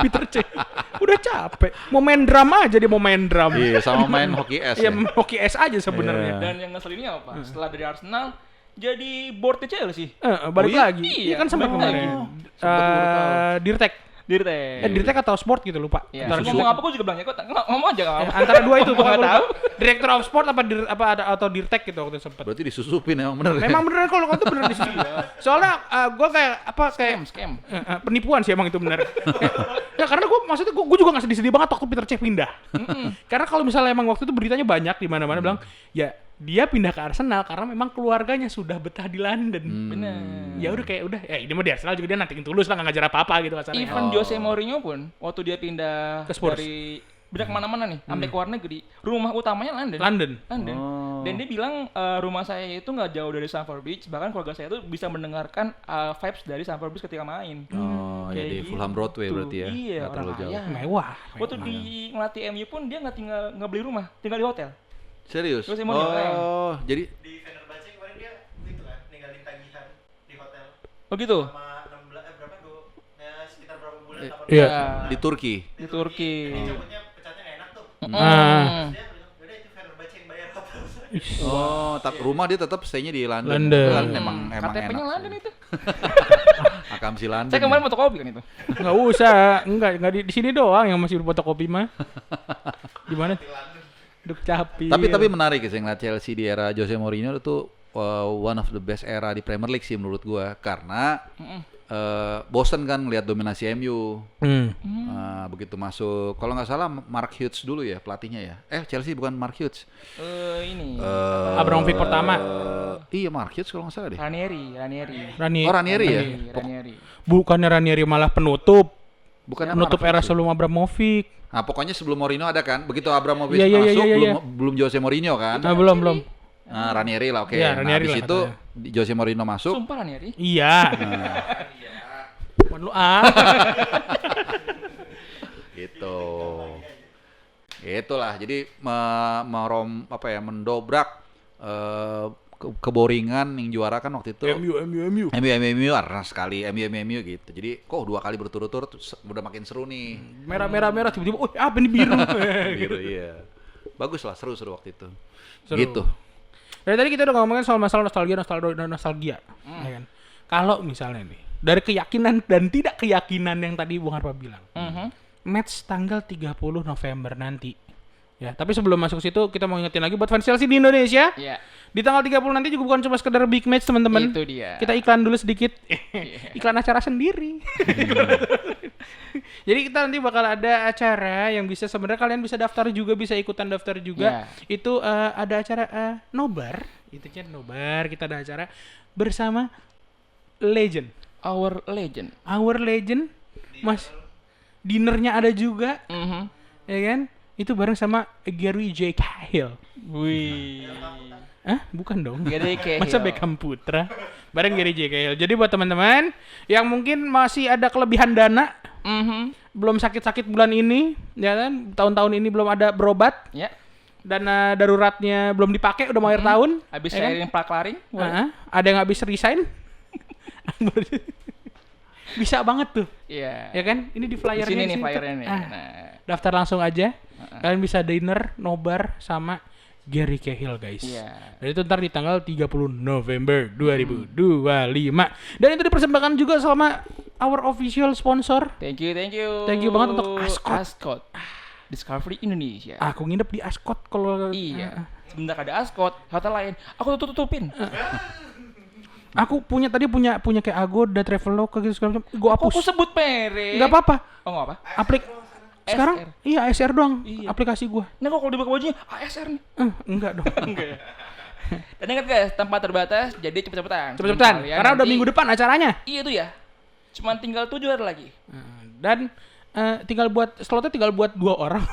Peter Cech. Udah capek. Mau main drum aja dia mau main drum. Iya, sama main hoki es. Ya Ya. hoki es aja sebenarnya. Iya. Dan yang ngeselinnya apa? Setelah dari Arsenal jadi boardnya Chelsea. Balik Oh iya? lagi. Iya, Iya kan sempat balik kemarin. lagi. Sempat baru tahu. Dirtek. Dirtek. Dirtek atau sport gitu lupa. Iya. Antara Ngomong apa gue juga bilang ya kok ngomong aja nggak apa. antara dua itu Gua pokoknya nggak gua tahu. lupa. Director of sport atau Dirtek gitu waktu itu sempat. Berarti disusupin emang bener. Memang beneran kalau itu bener di situ. Soalnya gue kayak Scam. penipuan sih emang itu bener. Ya karena maksudnya gue juga nggak sedih-sedih banget waktu Peter Cech pindah. Karena kalau misalnya emang waktu itu beritanya banyak di mana-mana bilang ya dia pindah ke Arsenal karena memang keluarganya sudah betah di London. Bener. Ya udah kayak udah ya ini mah di Arsenal juga dia nantikin tulus lah nggak ngajar apa-apa gitu kasarnya. Even Jose Mourinho pun waktu dia pindah Ke Spurs. dari pindah kemana-mana nih, sampai ke luar negeri, rumah utamanya London. London. London. Oh. Dan dia bilang rumah saya itu nggak jauh dari Stamford Bridge, bahkan keluarga saya itu bisa mendengarkan vibes dari Stamford Bridge ketika main. Oh, ya Kayak di Fulham gitu. Broadway berarti ya. Iya, Nggak orang terlalu jauh. kaya. Mewah. Waktu di ngelatih MU pun dia nggak beli rumah, tinggal di hotel. Serius? Jose Mourinho, Oh, jadi Di Fenerbahce kemarin dia itu kan ninggalin tagihan di hotel Oh gitu. sama 16 berapa tuh? Ya sekitar berapa bulan? Eh, 8 iya. bulan. di Turki. Di Turki. Ini cabutnya pecatnya nggak enak tuh. Ah. Terus dia bilang, "Yaudah itu Fenerbahce yang bayar hotel." Oh, tapi rumah dia tetap stay-nya di London. London. Kan emang KTP-nya enak. London itu. Akam si London. Saya kemarin fotokopi kan itu. Nggak usah, enggak di sini doang yang masih fotokopi mah. Di mana? Duk Capil. Tapi menarik ya, saya ngeliat Chelsea di era Jose Mourinho itu one of the best era di Premier League sih menurut gua, karena bosen kan ngeliat dominasi MU. Begitu masuk, kalau nggak salah Mark Hughes dulu ya pelatihnya ya. Chelsea bukan Mark Hughes. Ini Abramovich pertama. Iya Mark Hughes kalau nggak salah deh. Ranieri. Oh Ranieri ya. Ranieri. Bukannya Ranieri malah penutup. Bukannya Penutup Mark era Hughes ya? sebelum Abramovich. Nah pokoknya sebelum Mourinho ada kan. Begitu Abramovich Iya, masuk iya. belum Jose Mourinho kan. Nah, belum. Nah, Ranieri lah, oke. Iya, Nah, Ranieri habis lah itu katanya. Jose Mourinho masuk. Sumpah Ranieri. Iya. Lu Gitu. Itulah. Jadi mendobrak keboringan yang juara kan waktu itu. MU. MU karena sekali MU gitu. Jadi kok 2 kali berturut-turut udah makin seru nih. Merah tiba-tiba, oh apa ini biru. Biru iya. Bagus lah, seru waktu itu. Seru. Gitu. Dari tadi kita udah ngomongin soal masalah nostalgia. Ya kan? Kalau misalnya nih, dari keyakinan dan tidak keyakinan yang tadi Bung Harpa bilang. Match tanggal 30 November nanti. Ya, tapi sebelum masuk situ kita mau ingetin lagi buat fans Chelsea di Indonesia. Iya. Di tanggal 30 nanti juga bukan cuma sekedar big match, teman-teman. Itu dia. Kita iklan dulu sedikit. Iklan acara sendiri. Jadi kita nanti bakal ada acara yang bisa sebenarnya kalian bisa daftar juga, bisa ikutan daftar juga. Itu ada acara nobar. Itu kan nobar, kita ada acara bersama Legend. Our Legend. Mas. Dinernya ada juga. Ya kan? Itu bareng sama Gary J. Cahill. Wih. Bukan dong. Gary Cahill. Masa Beckham Putra? Bareng Gary J. Cahill. Jadi buat teman-teman yang mungkin masih ada kelebihan dana, belum sakit-sakit bulan ini, ya kan? Tahun-tahun ini belum ada berobat, Ya. dana daruratnya belum dipakai, udah mau akhir tahun. Habis ya kan? cairin plaklaring. Ada yang habis resign. Bisa banget tuh. Iya. Ya kan? Ini di flyernya. Di sini di nih situ. flyernya nih. Ah, Nah. daftar langsung aja. Kalian bisa dinner, nobar sama Gary Cahill, guys. Iya. Dan itu ntar di tanggal 30 November 2025. Dan itu dipersembahkan juga sama our official sponsor. Thank you. Thank you banget untuk Ascot. Discovery Indonesia. Aku nginep di Ascot kalau Iya. Sebentar ada Ascot, hotel lain. Aku tutupin. Aku punya kayak Agoda, Traveloka gitu segala macam. Gue Kok aku hapus. sebut merek? Enggak apa-apa. Oh, enggak apa? Sekarang SR. iya ASR doang Iya. aplikasi gua. Nah, kok kalau dibuka bajunya ASR nih. Enggak dong. Enggak ya. Dan ingat guys, tempat terbatas, jadi cepet-cepetan. Cepet-cepetan Kalian karena udah nanti- minggu depan acaranya. Iya itu ya. Cuman tinggal 7 hari lagi. Dan tinggal buat slotnya tinggal buat 2 orang.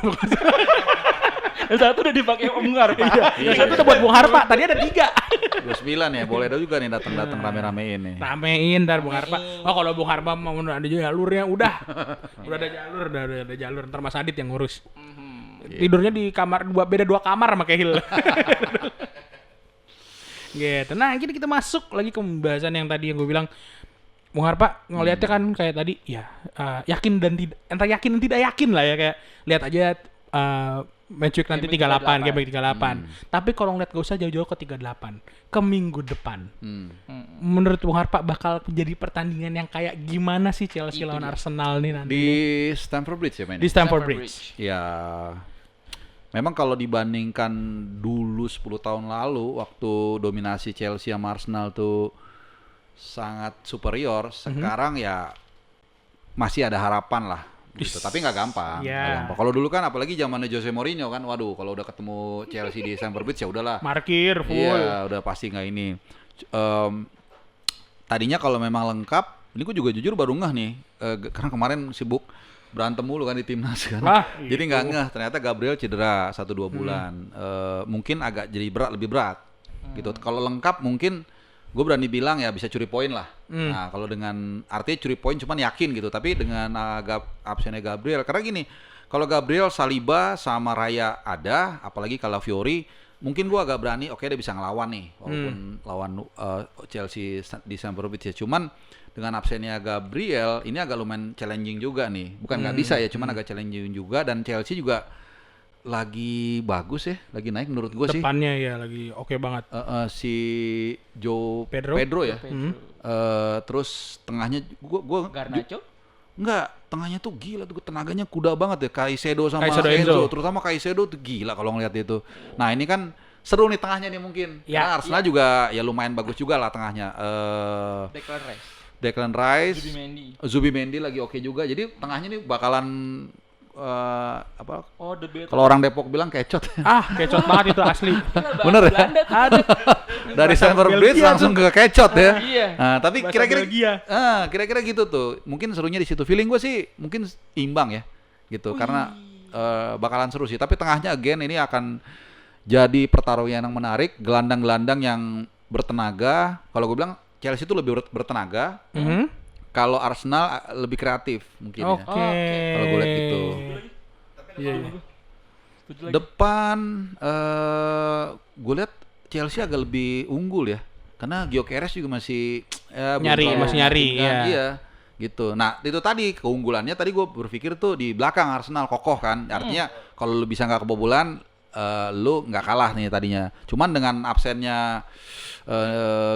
Dan satu udah dipakai Om Harpa. Yang satu tuh buat Bung Harpa, tadi ada 3. 29 ya, boleh juga nih datang rame-ramein nih. Ramein ntar Bung Harpa. Oh kalau Bung Harpa mau ada jalurnya udah ada jalur, udah ada jalur. Ntar Mas Adit yang ngurus. Tidurnya di kamar beda 2 kamar sama Cahill. Gitu. Nah, kita masuk lagi ke pembahasan yang tadi yang gue bilang. Bung Harpa ngeliatnya kan kayak tadi ya yakin dan tidak, antara yakin dan tidak yakin lah ya, kayak lihat aja match week nanti 38, game week 38. Tapi kalau ngeliat gak usah jauh-jauh ke 38, ke minggu depan. Menurut Bung Harpa bakal jadi pertandingan yang kayak gimana sih Chelsea lawan Arsenal nih nanti? Di Stamford Bridge ya mainnya? Di Stamford Bridge. Ya, memang kalau dibandingkan dulu 10 tahun lalu waktu dominasi Chelsea sama Arsenal tuh sangat superior, sekarang ya masih ada harapan lah. Gitu. Tapi nggak gampang. Yeah. Kalau dulu kan apalagi zamannya Jose Mourinho kan, waduh kalau udah ketemu Chelsea di Stamford Bridge ya udahlah. Markir full. Iya, udah pasti nggak ini. Tadinya kalau memang lengkap, ini gue juga jujur baru ngeh nih, karena kemarin sibuk berantem mulu kan di timnas kan. Ah, Jadi nggak ngeh ternyata Gabriel cedera 1-2 bulan. Mungkin agak jadi lebih berat gitu. Kalau lengkap mungkin gue berani bilang ya bisa curi poin lah. Nah kalau dengan artinya curi poin cuman yakin gitu. Tapi dengan absennya Gabriel karena gini, kalau Gabriel, Saliba sama Raya ada, apalagi kalau Fiori, mungkin gue agak berani. Oke dia bisa ngelawan nih, walaupun lawan Chelsea di Stamford Bridge ya. Cuman dengan absennya Gabriel ini agak lumayan challenging juga nih. Bukan nggak bisa ya, cuman agak challenging juga. Dan Chelsea juga lagi bagus ya, lagi naik menurut gue sih. Depannya ya lagi oke banget. Si Joe Pedro ya. Terus tengahnya gue Garnacho? enggak, tengahnya tuh gila tuh tenaganya kuda banget ya. Caicedo sama Caicedo, Enzo, Enzo. terutama Caicedo tuh gila kalau ngeliat itu. Nah, ini kan seru nih tengahnya nih mungkin. Ya. Karena Arsenal juga ya lumayan bagus juga lah tengahnya. Declan Rice, Zubimendi lagi oke juga. Jadi tengahnya nih bakalan Oh, the better. kalau orang Depok bilang kecot. Kecot banget itu asli. Bener ya? Aduh. Dari Stamford Bridge Belgia langsung ke kecot ya. Iya. Nah, tapi Bahasa kira-kira Belgia. kira-kira gitu tuh. Mungkin serunya di situ. Feeling gue sih mungkin imbang ya. Gitu. Karena bakalan seru sih. Tapi tengahnya again ini akan jadi pertarungan yang menarik, gelandang-gelandang yang bertenaga. Kalau gue bilang Chelsea itu lebih bertenaga. Kalau Arsenal lebih kreatif mungkin ya. Kalau gue lihat gitu. Iya. Depan gue lihat Chelsea agak lebih unggul ya. Karena Gyökeres juga masih Masih nyari ya. Iya, gitu. Nah, itu tadi keunggulannya tadi gue berpikir tuh di belakang Arsenal kokoh kan. Artinya kalau lu bisa nggak kebobolan lu nggak kalah nih tadinya. Cuman dengan absennya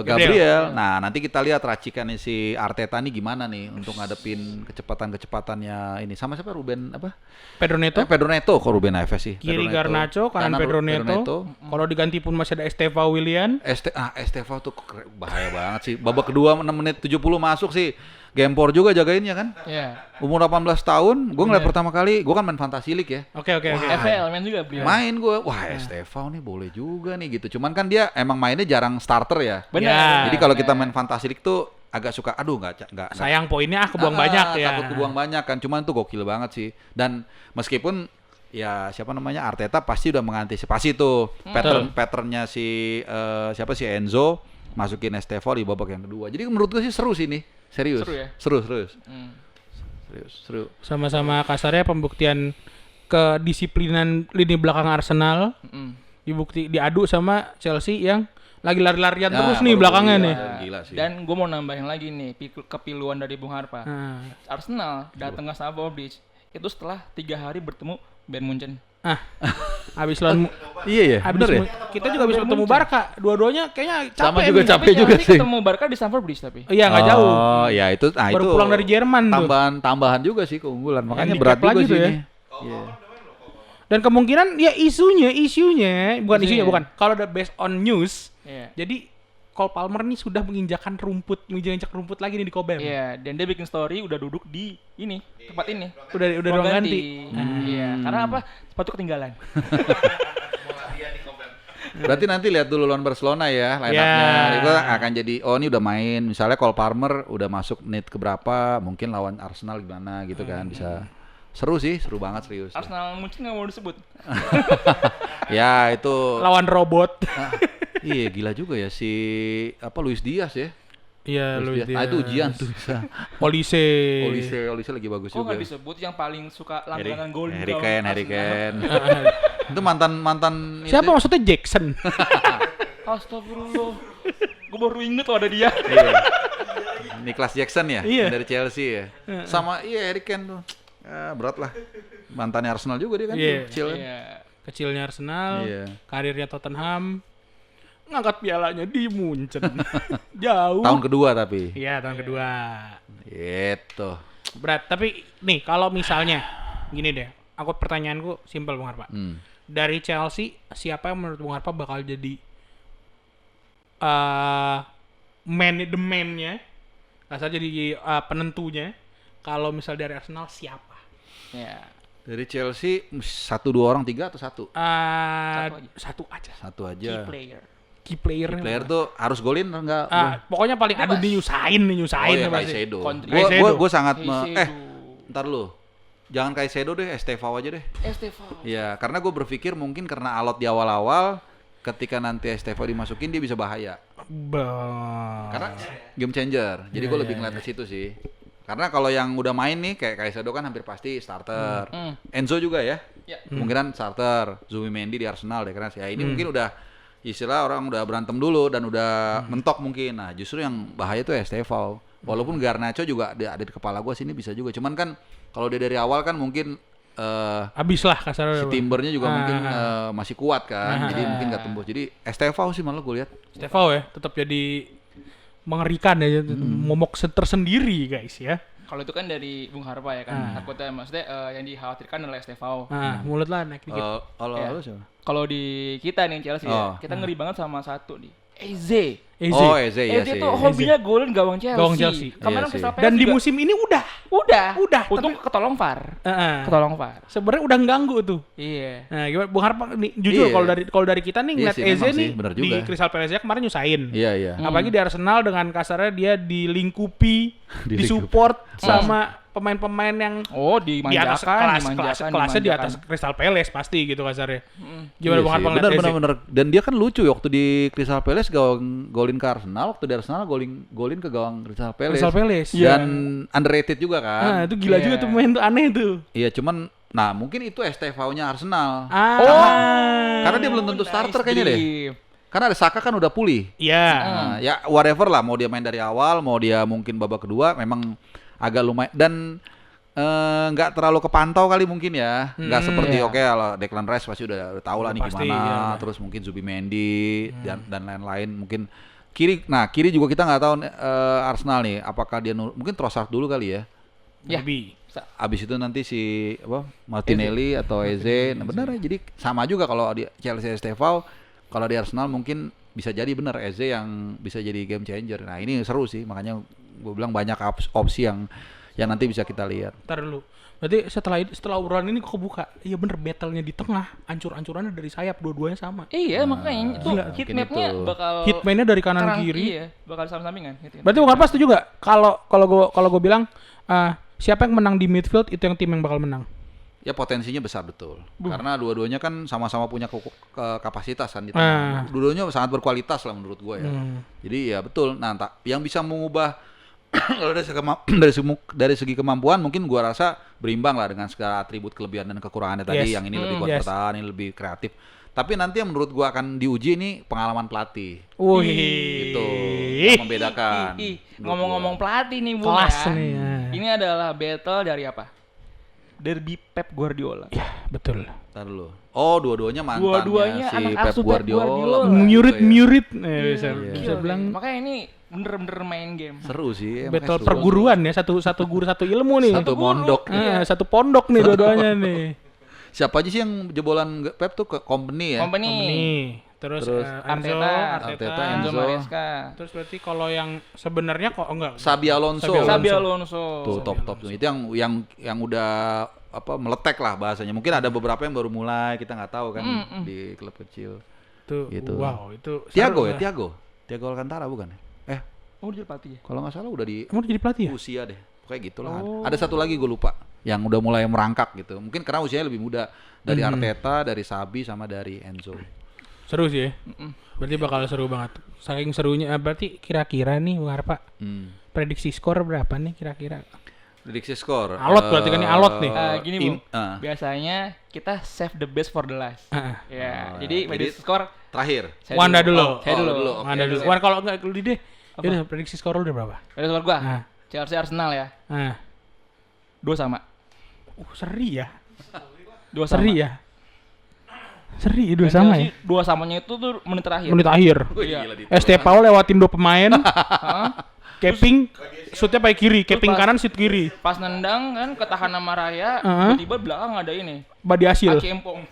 Gabriel. Nah, nanti kita lihat racikannya si Arteta nih gimana nih untuk ngadepin kecepatan-kecepatannya ini. Sama siapa Ruben apa? Pedro Neto. Pedro Neto kok Ruben Neves sih. Kiri Pedro Neto. Garnacho, kanan Pedro Neto. Kalau diganti pun masih ada Estevao Willian. Estevao tuh bahaya banget sih. Babak kedua 6 menit 70 masuk sih. Gempor juga jagainnya kan. Iya. Umur 18 tahun, gue ngeliat pertama kali, gue kan main Fantasy League ya. Oke. FPL main juga beliau. Main gue, wah Estevao nih boleh juga nih gitu. Cuman kan dia emang mainnya jarang starter ya. Benar. Ya. Jadi kalau kita main Fantasy League tuh agak suka, aduh nggak Sayang poinnya kebuang banyak ya. takut kebuang banyak kan. Cuman tuh gokil banget sih. Dan meskipun ya siapa namanya Arteta pasti udah mengantisipasi tuh patternnya si siapa si Enzo masukin Estevao di babak yang kedua. Jadi menurut gue sih seru sih nih. Serius. Seru ya? Seru. Seru. Sama-sama kasarnya pembuktian kedisiplinan lini belakang Arsenal diadu sama Chelsea yang lagi lari-larian terus nih belakangnya nih. Gila sih. Dan gue mau nambahin lagi nih kepiluan dari Bung Harpa. Arsenal datang ke Stamford Bridge itu setelah 3 hari bertemu Bayern Munchen. Habis lawan Iya ya, bener ya. kita juga bisa bertemu Barca. Dua-duanya kayaknya capek. Sama juga nih. capek juga Chelsea sih. ketemu Barca di Stamford Bridge tapi. Iya nggak jauh. Oh ya itu, Baru itu pulang dari Jerman tuh. tambahan juga sih keunggulan. Makanya Handicap berat juga lagi sih tuh ya. ini. Iya. Dan kemungkinan ya isunya bukan. Kalau udah based on news, jadi Cole Palmer nih sudah menginjak rumput lagi nih di Cobham. Iya, dan dia bikin story udah duduk di ini, tempat ini. Udah Ruang ruang ganti. Iya, karena apa? Sepatu ketinggalan. Berarti nanti lihat dulu lawan Barcelona ya line up-nya. Ya. Itu akan jadi ini udah main. Misalnya Cole Palmer udah masuk menit keberapa, mungkin lawan Arsenal gimana gitu kan bisa. Seru sih, seru banget serius. Arsenal mungkin nggak mau disebut. Ya itu. Lawan robot. Iya gila juga ya si Luis Diaz ya. Iya, Luis Diaz. Itu ujian tuh bisa. Olise lagi bagus Kok juga. nggak disebut yang paling suka langganan gol di Harry gawang Kane. Arsenal? Itu mantan Siapa maksudnya Jackson? Astagfirullah. Gue baru inget loh ada dia. Iya. Nicholas Jackson ya Iya. dari Chelsea ya. Sama Harry Kane tuh. Berat lah. Mantannya Arsenal juga dia kan. Iya. Kecil kan. Iya. Kecilnya Arsenal, Iya. karirnya Tottenham, ngangkat pialanya di Munchen. Jauh. Tahun kedua tapi. Iya, tahun kedua. Gitu. Berat, tapi nih kalau misalnya gini deh, pertanyaanku simpel Bung Harpa. Dari Chelsea, siapa yang menurut Bung Harpa bakal jadi man-nya, asal jadi penentunya? Kalau misal dari Arsenal siapa? Iya. Dari Chelsea 1, 2 orang, 3 atau 1? Satu aja. Satu Key aja. player. Key player. Player tuh harus golin enggak? Pokoknya paling aduh nyusahin Oh ya pasti. Caicedo. Country. Gue sangat Caicedo. ntar lu. jangan Caicedo deh, Estevao aja deh. Estevao. Iya, karena gue berpikir mungkin karena alot di awal-awal, ketika nanti Estevao dimasukin dia bisa bahaya. Karena game changer. Jadi gue lebih ngeliat ke situ sih. Karena kalau yang udah main nih kayak Caicedo kan hampir pasti starter. Enzo juga ya. Ya. Kemungkinan starter. Zubimendi di Arsenal deh karena ya ini mungkin udah istilah orang udah berantem dulu dan udah mentok mungkin. Nah, justru yang bahaya tuh Estevao. Walaupun Garnacho juga ada di kepala gue sini bisa juga. Cuman kan kalau dia dari awal kan mungkin Habis lah kasarnya. si Timbernya juga mungkin masih kuat kan. Jadi mungkin gak tembus. Jadi Estevao sih malah gue lihat. Estevao ya, tetap jadi mengerikan ya, momok tersendiri guys ya. Kalau itu kan dari Bung Harpa ya kan. Takutnya maksudnya yang dikhawatirkan adalah Estevao. Mulut lah naik dikit. Kalau Ya. lu siapa? Kalau di kita nih Chelsea Oh. ya, kita ngeri banget sama satu nih. Eze. Eze. Oh, Eze ya Eze sih. tuh hobinya golin gawang Chelsea. Gawang Chelsea. Kemarin Iya Crystal sih. Palace Dan di juga musim ini udah. udah. Udah, Untung ketolong VAR. Heeh. Ketolong VAR. Sebenarnya udah ganggu tuh. Iya. Nah, gimana Bung Harpa nih jujur Iya. kalau dari kita nih Iya ngeliat sih, Eze memang nih sih, bener di juga. Crystal Palace kemarin nyusahin. Iya, iya. Apalagi di Arsenal dengan kasarnya dia dilingkupi, Dilingkupi. disupport sama pemain-pemain yang Oh, di atas kelasnya di atas Crystal Palace pasti gitu kasarnya. Gimana Iya Bung sih, Harpa ngeliat Eze? bener. Dan dia kan lucu ya waktu di Crystal Palace golin ke Arsenal, waktu di Arsenal golin ke gawang Crystal Palace. Crystal Palace. Dan underrated juga Nah, kan. itu gila Iya. juga tuh pemain tuh aneh tuh. Iya, cuman nah mungkin itu Estevao-nya Arsenal. Karena dia belum tentu starter kayaknya deh. Karena ada Saka kan udah pulih. Iya. Nah, ya whatever lah, mau dia main dari awal, mau dia mungkin babak kedua memang agak lumayan dan nggak terlalu kepantau kali mungkin ya, nggak seperti Iya. oke kalau Declan Rice pasti udah tahu lah nih Pasti, gimana, iya. terus mungkin Zubimendi dan lain-lain mungkin kiri juga kita nggak tahu Arsenal nih apakah dia mungkin Trossard dulu kali ya, Ya. Lebih. abis itu nanti si Martinelli atau Eze, nah benar ya, jadi sama juga kalau di Chelsea Estevao, kalau di Arsenal mungkin bisa jadi benar Eze yang bisa jadi game changer. Nah ini seru sih, makanya gue bilang banyak opsi yang nanti bisa kita lihat. Ntar dulu. Berarti setelah urutan ini kok kebuka. Iya bener, battle-nya di tengah, ancur-ancurannya dari sayap, dua-duanya sama. Iya, makanya itu Gila. heat Mungkin map-nya itu. bakal Hitman-nya dari kanan kiri. Iya, bakal sama-sampingan gitu. Berarti Bung Harpa setuju gak? Kalau gue bilang siapa yang menang di midfield itu yang tim yang bakal menang. Ya potensinya besar betul. Karena dua-duanya kan sama-sama punya kapasitas kan di tengah. Dua-duanya sangat berkualitas lah menurut gue ya. Jadi ya betul. Nah, yang bisa mengubah kalau dari segi kemampuan mungkin gua rasa berimbang lah dengan segala atribut kelebihan dan kekurangannya tadi. Yes. Yang ini lebih kuat Yes. bertahan, ini lebih kreatif. Tapi nanti yang menurut gua akan diuji ini pengalaman pelatih. Wih. Itu yang membedakan. menurut Ngomong-ngomong gua. pelatih nih, Bung Kelas ya. nih, ya. Ini adalah battle dari apa? Derby Pep Guardiola. Ya, betul. Ntar dulu. Oh, dua-duanya mantannya Dua-duanya si anak Pep asuh Pep Guardiola. Guardiola. Murid bisa Gila, bilang makanya ini bener-bener main game. Seru sih. battle makanya seru. perguruan ya, satu guru satu ilmu nih. Satu mondok. Satu pondok nih dua-duanya nih. Siapa aja sih yang jebolan Pep tuh ke Company ya? Company. Nih, terus Enzo, Arteta, Enzo Enzo. Maresca. Terus berarti kalau yang sebenarnya kok enggak. Sabi Alonso. Xabi Alonso. Tuh top tuh. Itu yang udah meletek lah bahasanya. Mungkin ada beberapa yang baru mulai, kita nggak tahu kan di klub kecil. Tuh, Gitu. wow, itu Thiago seru ya, lah. Thiago Alcantara bukan ya? Oh, dia pelatih ya? Kalau nggak salah udah di Kamu udah jadi pelatih ya? usia deh. Kayak gitulah. Ada satu lagi gue lupa yang udah mulai merangkak gitu. Mungkin karena usianya lebih muda dari Arteta, dari Sabi sama dari Enzo. Seru sih ya. Berarti bakal seru banget. Saking serunya, berarti kira-kira nih Bung Harpa, prediksi skor berapa nih kira-kira? Prediksi skor. Alot berarti kan ini alot nih. Gini, Bung. Biasanya kita save the best for the last. Ya, jadi prediksi skor terakhir. saya Wanda dulu. Oh, saya dulu. dulu. Wanda dulu. Wan kalau enggak lu deh. Udah prediksi skor lu udah berapa? Prediksi skor gua. Ah. Chelsea Arsenal ya. Nah, 2 sama. seri ya. 2 sama. Seri ya. Seri dua Dan sama Chelsea, ya. 2 samanya itu tuh menit terakhir. Menit akhir. Iya. Estevao lewatin 2 pemain. Hah? Keping shootnya pakai kiri, keping pas- kanan shoot kiri. Pas nendang kan ketahan sama Raya, tiba-tiba belakang ada ini. Badi hasil. Aki Empong.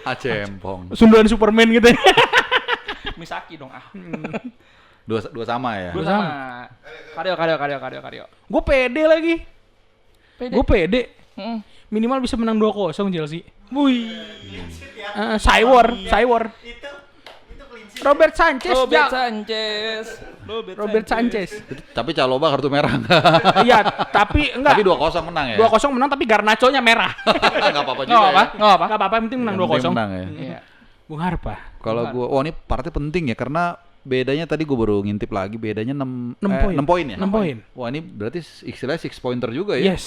Aceh Empong. Sundulan Superman gitu ya. Misaki dong ah. Dua sama ya. 2 sama. Karyo. Gue pede lagi. Pede. Gue pede. Heeh. Minimal bisa menang 2-0 Chelsea. Wih. Cywar. Itu clean sheet. Robert Sanchez. Robert Sanchez. Robert Sanchez. Tapi Caloba kartu merah. Iya, tapi enggak. Tapi 2-0 menang ya. 2-0 menang tapi Garnacho-nya merah. Enggak apa-apa juga. Nggak apa, ya. nggak apa. Enggak apa-apa, yang penting menang Yang penting 2-0. menang ya. Iya. Bung Harpa. Kalau gua ini partnya penting ya karena bedanya tadi gua baru ngintip lagi bedanya 6 poin. 6 poin ya. 6 poin. Wah, ini berarti istilahnya 6 pointer juga ya. Yes.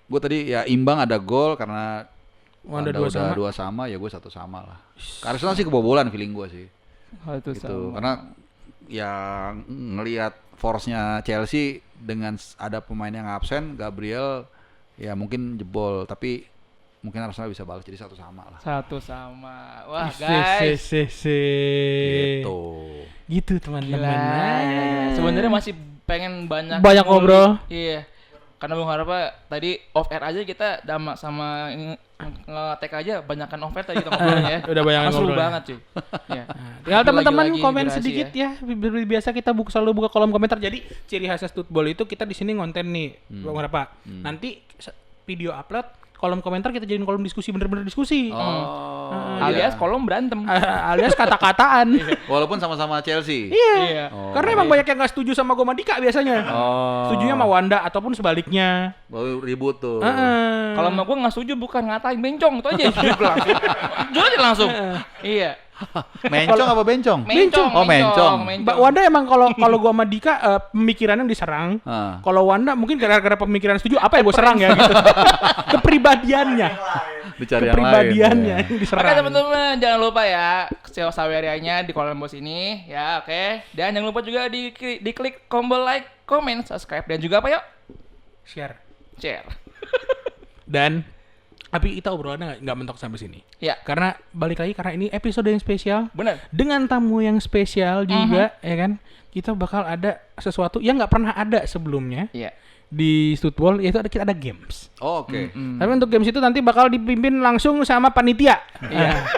Gue tadi ya imbang ada gol karena Wanda Wanda 2 udah sama. 2 sama ya gue 1 sama lah. Arsenal sih kebobolan feeling gue sih. Itu Gitu. Karena ya ngelihat force-nya Chelsea dengan ada pemain yang absen, Gabriel ya mungkin jebol tapi mungkin Arsenal bisa balas jadi 1 sama lah. 1 sama. Wah, guys. Gitu. Gitu Gila, teman-teman. gila. Sebenarnya masih pengen banyak Ngobrol. Iya. Karena Bung Harpa tadi off air aja kita sama nge-tag aja banyakan off air tadi kita ngobrolnya ya. Udah banyakan Seru ngobrolnya. banget cuy. Iya. Tinggal teman-teman Lagi-lagi komen durasi sedikit ya. Biasa kita selalu buka kolom komentar. Jadi ciri khasnya football itu kita di sini ngonten nih, Bang Harpa. Nanti video upload, kolom komentar kita jadiin kolom diskusi, bener-bener diskusi. Alias kolom berantem. Alias kata-kataan. Walaupun sama-sama Chelsea. Iya. Oh. Karena emang banyak yang nggak setuju sama Goma Dika biasanya. Oh. Setujunya sama Wanda ataupun sebaliknya. Baru ribut tuh. Kalau sama gue nggak setuju bukan ngatain bencong itu aja langsung. Jujur aja langsung. Iya. Mencong apa bencong? Mencong. Oh, mencong. Mbak Wanda emang kalau gua sama Dika pemikirannya diserang. Ah. Kalau Wanda mungkin gara-gara pemikiran setuju apa ya gua serang ya gitu. Kepribadiannya. Dicari yang lain. Kepribadiannya ya. yang diserang. Oke teman-teman, jangan lupa ya SEO Sawerianya di kolom bos ini ya, oke. Dan jangan lupa juga diklik tombol like, comment, subscribe dan juga apa yuk? Share. Dan Tapi kita obrolannya nggak mentok sampai sini. ya, Karena balik lagi karena ini episode yang spesial benar. dengan tamu yang spesial juga, ya kan? Kita bakal ada sesuatu yang nggak pernah ada sebelumnya Iya. di Studwall, yaitu kita ada games. Oh, oke. Tapi untuk games itu nanti bakal dipimpin langsung sama panitia. Iya.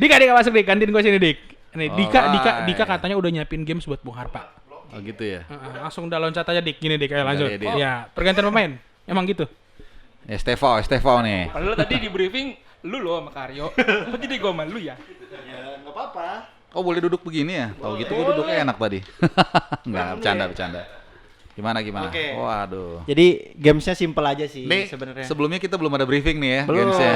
Dika masuk Dik, gantiin gue sini Dik. Nih Dika Alright. katanya udah nyiapin games buat Bung Harpa. Oh, gitu ya. Langsung udah loncat aja Dik, gini Dik, ayo langsung. Iya, Dik. Ya, pergantian pemain. Emang gitu. Estefao nih. Padahal tadi di briefing lu loh sama Karyo. Kok jadi gua sama lu ya? Ya nggak apa-apa. Oh, boleh duduk begini ya? Tahu gitu gua duduknya enak tadi. Enggak, bercanda. Gimana? Oke. Waduh. Jadi gamesnya simple aja sih Nih, sebenarnya. sebelumnya kita belum ada briefing nih ya, Belum. gamesnya.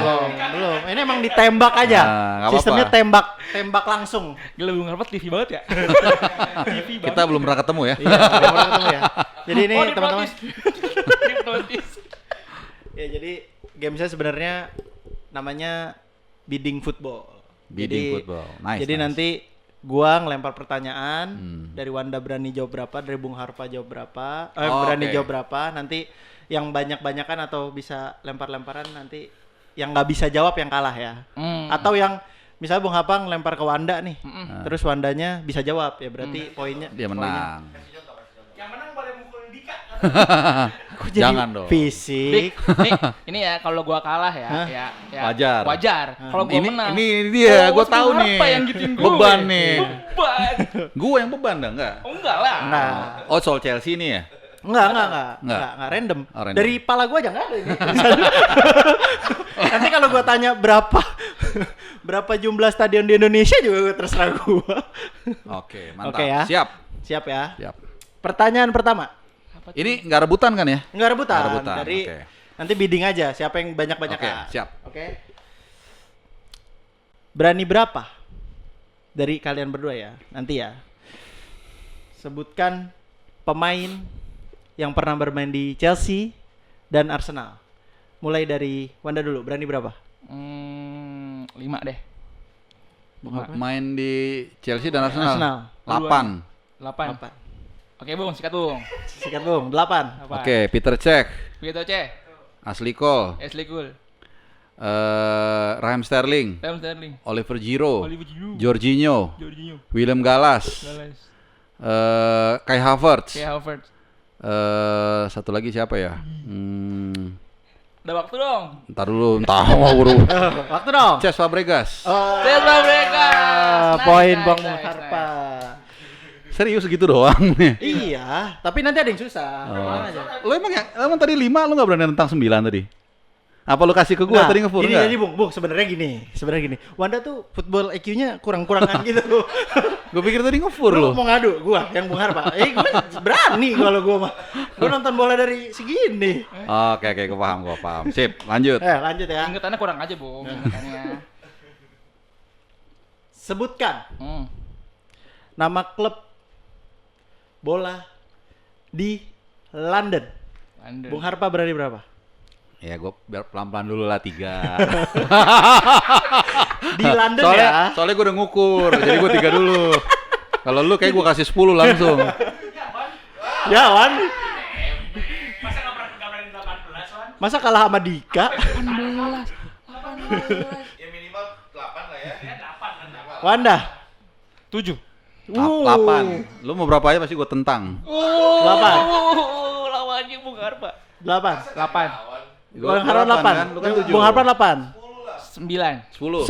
Ini emang ditembak aja. Nah, nggak Sistemnya apa-apa. tembak langsung. Gila Bung Harpa TV banget ya. Kita belum pernah ketemu ya. Iya, belum ketemu ya. Jadi ini Oh, teman-teman. diplotis. Ya jadi gamesnya sebenarnya namanya bidding football. Bidding football. Nice, Jadi nice. nanti gua ngelempar pertanyaan, dari Wanda berani jawab berapa, dari Bung Harpa jawab berapa, Oh, berani oke. jawab berapa. Nanti yang banyak-banyakan atau bisa lempar-lemparan, nanti yang nggak bisa jawab yang kalah ya. Atau yang misalnya Bung Harpa ngelempar ke Wanda nih, terus Wandanya bisa jawab ya berarti poinnya Dia poinnya. menang. Yang menang boleh mukul Dika. Kok jadi Jangan dong. fisik. Nih, ini ya kalau gua kalah ya, ya Wajar. Wajar. Kalau gua Ini menang. ini dia, Oh, gua tahu Bung nih. Harpa yang gituin gue. Beban nih. Beban. Gua yang beban dah enggak? Oh enggak lah. Nah, Oh, soal Chelsea nih ya. enggak Nggak. random. Oh, random. Dari pala gua aja enggak ada ini. Nanti kalau gua tanya berapa jumlah stadion di Indonesia juga terserah gua. Oke, mantap. Oke ya. Siap. Siap ya. Siap. Pertanyaan pertama. Ini nggak rebutan kan ya? Enggak rebutan. Nggak rebutan, Dari oke. nanti bidding aja siapa yang banyak-banyak. Oke, siap. Oke. Berani berapa? Dari kalian berdua ya. Nanti ya. Sebutkan pemain yang pernah bermain di Chelsea dan Arsenal. Mulai dari Wanda dulu. Berani berapa? 5 deh. Main di Chelsea dan Arsenal. Arsenal. 8. 8. Oke, Bung, sikat Bung. Sikat Bung. 8. Apa? Oke, Peter Cech, Begitu C. Ashley Cole, Ashley Cole. Raheem Sterling, Sam Sterling. Oliver Giroud, Oliver Giroud. Jorginho, Jorginho. William Gallas, Gallas. Kai Havertz, Kai Havertz. satu lagi siapa ya? Udah waktu dong. Ntar dulu, buru. Waktu dong. Cesc Fabregas. Cesc Fabregas. Poin Bang nice, Harpa. Serius gitu doang nih. Iya, tapi nanti ada yang susah. Tenang aja. Lo emang tadi 5 lo nggak berani tentang 9 tadi? Apa lu kasih ke gua tadi ngefur gini nggak? jadi Bung, sebenarnya gini. Wanda tuh football IQ-nya kurang-kurangan gitu. Gua pikir tadi ngefur Lu lu. mau ngadu gua yang Bung Harpa. Gua berani kalau gua mah. Gua nonton bola dari segini. Oke, gua paham. Sip, lanjut. Lanjut ya. Ingetannya kurang aja, Bung. Ingetannya. Sebutkan Hmm. nama klub bola di London. London. Bung Harpa berani berapa? Ya gua biar pelan-pelan dulu lah 3. Di London soalnya, ya. soalnya gua udah ngukur, jadi gua 3 dulu. Kalau lu kayak gua kasih 10 langsung. Ya, Wan. Masa nggak berani 18, Wan? Masa kalah sama Dika? 18. Ya minimal 8 lah ya. Wanda. 7. 8. Lu mau berapa aja pasti gua tentang. 8. Lawannya Bung Harpa. 8. 8. Bung Harpa 8. Kan? Lu kan 7. Bung Harpa 8. 9. 10.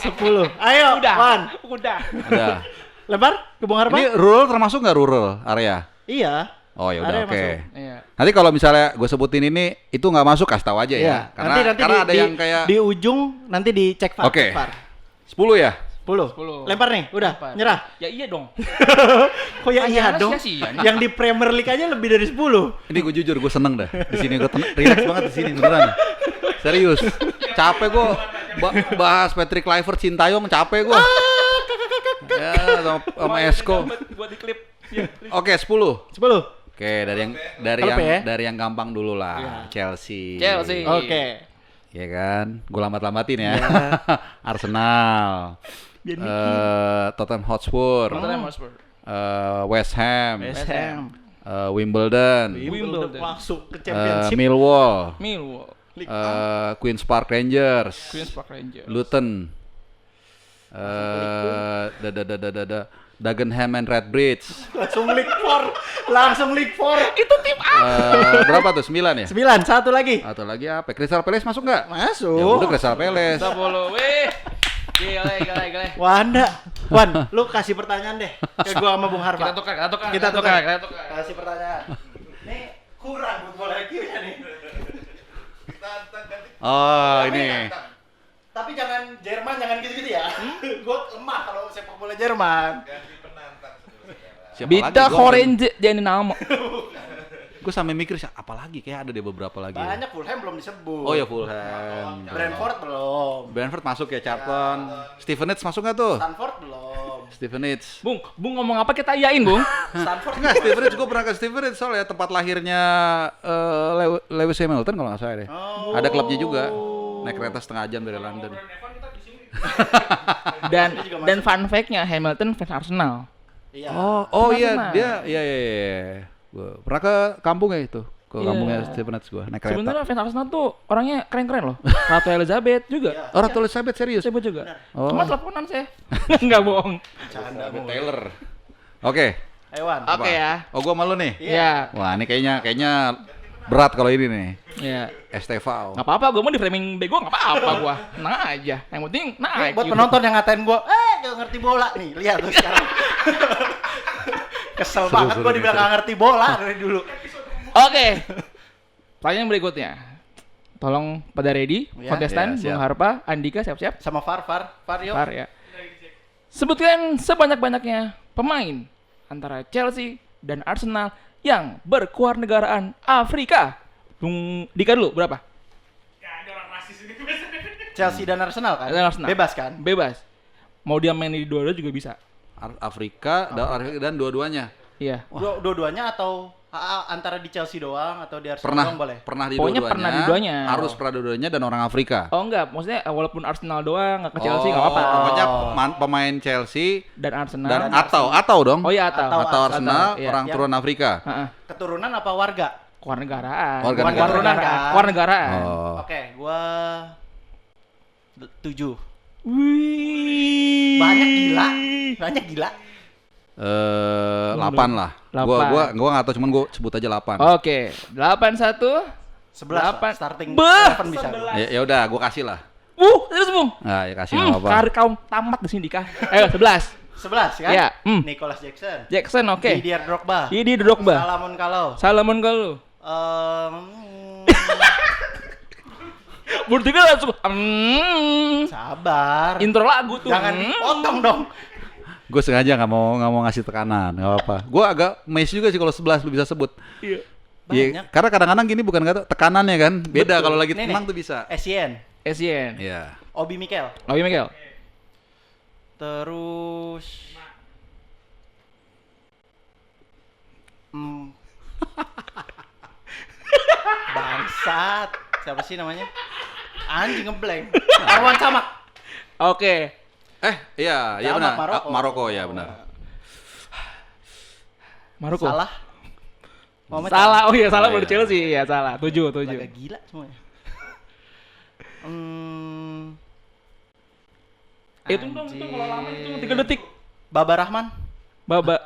10. Ayo, Udah. Wan. Udah. Udah. Lempar ke Bung Harpa? Ini rural termasuk nggak rural area? Iya. Oh ya udah Area oke. masuk. Iya. Nanti kalau misalnya gue sebutin ini itu nggak masuk kasih tahu aja ya. Iya. Karena nanti karena di, ada yang kayak di ujung nanti dicek VAR. Oke. cek VAR. 10 ya. 10. 10. Lempar nih, udah. Lempar. Nyerah. Ya iya dong. Kok ya iya Ayana dong? sia-sia nih. Yang di Premier League aja lebih dari 10. Ini gue jujur gue seneng dah. Di sini gue relax banget di sini beneran. Serius. Capek gue bahas Patrick Kluivert, Sintayong capek gue. Ya sama Esco. Buat di klip. Oke 10. 10. Oke Klub ya? dari yang gampang dulu lah. Chelsea. Chelsea. Oke. Ya kan, gue lambat-lambatin ya. Arsenal, Tottenham Hotspur, Tottenham Hotspur. West Ham, West Ham. Wimbledon, Wimbledon. Masuk ke Championship. Millwall, Millwall. Queens Park Rangers, Queens Park Rangers. Luton, Dagenham and Redbridge. Langsung League 4. Itu tim A. Berapa tuh? 9 ya? 9, satu lagi. Atau lagi apa? Crystal Palace masuk nggak? Masuk. Ya udah Crystal Palace. Kita follow. Weh. Gile. Wanda. Wan, lu kasih pertanyaan deh ke gua sama Bung Harpa. Kita tukar. Kita tukar. tukar. Kasih pertanyaan. Nih kurang football IQ-nya nih. Oh ini. Tapi jangan Jerman, jangan gitu-gitu ya. Gua lemah kalau sepak bola Jerman. Siapa Bita lagi? Gua Orange jadi nama. Gue sampai mikir apa lagi? Kayak ada deh beberapa lagi. Banyak Fulham belum disebut. Oh ya Fulham. Brentford belum. Brentford masuk ya, Charlton. Stevenage masuk nggak tuh? Stanford belum. Stevenage. Bung ngomong apa kita iyain, Bung? Stanford Enggak, Stevenage gue pernah ke Stevenage soalnya tempat lahirnya Lewis Hamilton kalau nggak salah deh. Oh. Ada klubnya juga. Naik kereta setengah jam dari London. Dan fun fact-nya Hamilton fans Arsenal. Iya. Oh Pernah, iya, pernah. dia iya. Gua pernah ke kampungnya itu. Ke Iya. kampungnya Stevenage gue naik kereta. Sebenarnya fans Arsenal tuh orangnya keren-keren loh. Ratu Elizabeth juga. Oh, Ratu Elizabeth serius. Saya juga. Oh. Cuma teleponan saya. Enggak bohong. Canda mulu. Taylor. Oke. Ewan. Oke ya. Oh, gua malu nih. Iya. Wah, ini kayaknya berat kalau ini nih. Iya. Estevao. Enggak apa-apa, gua mau di framing bego enggak apa-apa gua. Tenang aja. Yang penting Nih, naik. buat penonton yang ngatain gua, gak ngerti bola nih, lihat tuh sekarang. Kesel banget gua dibilang gak ngerti bola dari dulu. Oke. Pertanyaan berikutnya. Tolong pada ready, Ya. kontestan, Ya, siap. Bung Harpa, Andika siap-siap. Sama Far yuk. Far ya. Sebutkan sebanyak-banyaknya pemain antara Chelsea dan Arsenal yang berkewarganegaraan Afrika. Bung Dika dulu berapa? Chelsea dan Arsenal kan? Dan Arsenal. Bebas kan? Bebas. Mau dia main di dua-dua juga bisa. Afrika dan dua-duanya. Iya. Dua-duanya atau antara di Chelsea doang atau di Arsenal doang boleh? Pernah di Pokoknya dua-duanya. pernah di duanya. Harus pernah dua-duanya dan orang Afrika. Oh enggak, maksudnya walaupun Arsenal doang, nggak ke Chelsea nggak apa-apa. Pokoknya pemain Chelsea Dan Arsenal. dan atau dong. Oh iya atau. Atau Arsenal iya. orang Yang- turun Afrika. Heeh. Keturunan apa warga? Kewarganegaraan. Warga negara. Kewarganegaraan. Kan? Kewarganegaraan. Oh. Oke, gua 7. Wih. Banyak gila. 8 lah. Gua enggak tahu cuman gua sebut aja 8. Oke, 81. 11 Delapan. starting Bah, 11 bisa. Ya udah, gua kasih lah. Terus Bung. Nah, ya kasih nggak apa-apa. Karir kaum tamat di sini Dika. Ayo 11. 11 kan? Iya, Nicholas Jackson. Jackson oke. Didier Drogba. Ini Drogba. Salamon Kalou. Salomon Kalou. Bertiga langsung Sabar. intro lagu tuh. Jangan dipotong dong. Gue sengaja nggak mau ngasih tekanan, nggak apa-apa. Gue agak amazed juga sih kalau 11 lu bisa sebut. Iya. Iya, Banyak. karena kadang-kadang gini bukan kata tekanannya kan, beda kalau lagi Nih, tenang nih. tuh bisa. Essien, Essien. Iya. Obi Mikel. Obi Mikel. Terus Bangsat. Siapa sih namanya? Anjing ngeblank. Arwan Camak. Oke. Iya, iya Sama, benar. Maroko. Maroko ya benar. Maroko. Salah. Muhammad Salah. Oh iya, salah Oh, baru iya. Chelsea. Ya salah. 7. Laga gila semuanya. Itu dong, itu kalau lama itu 3 detik. Baba Rahman. Baba.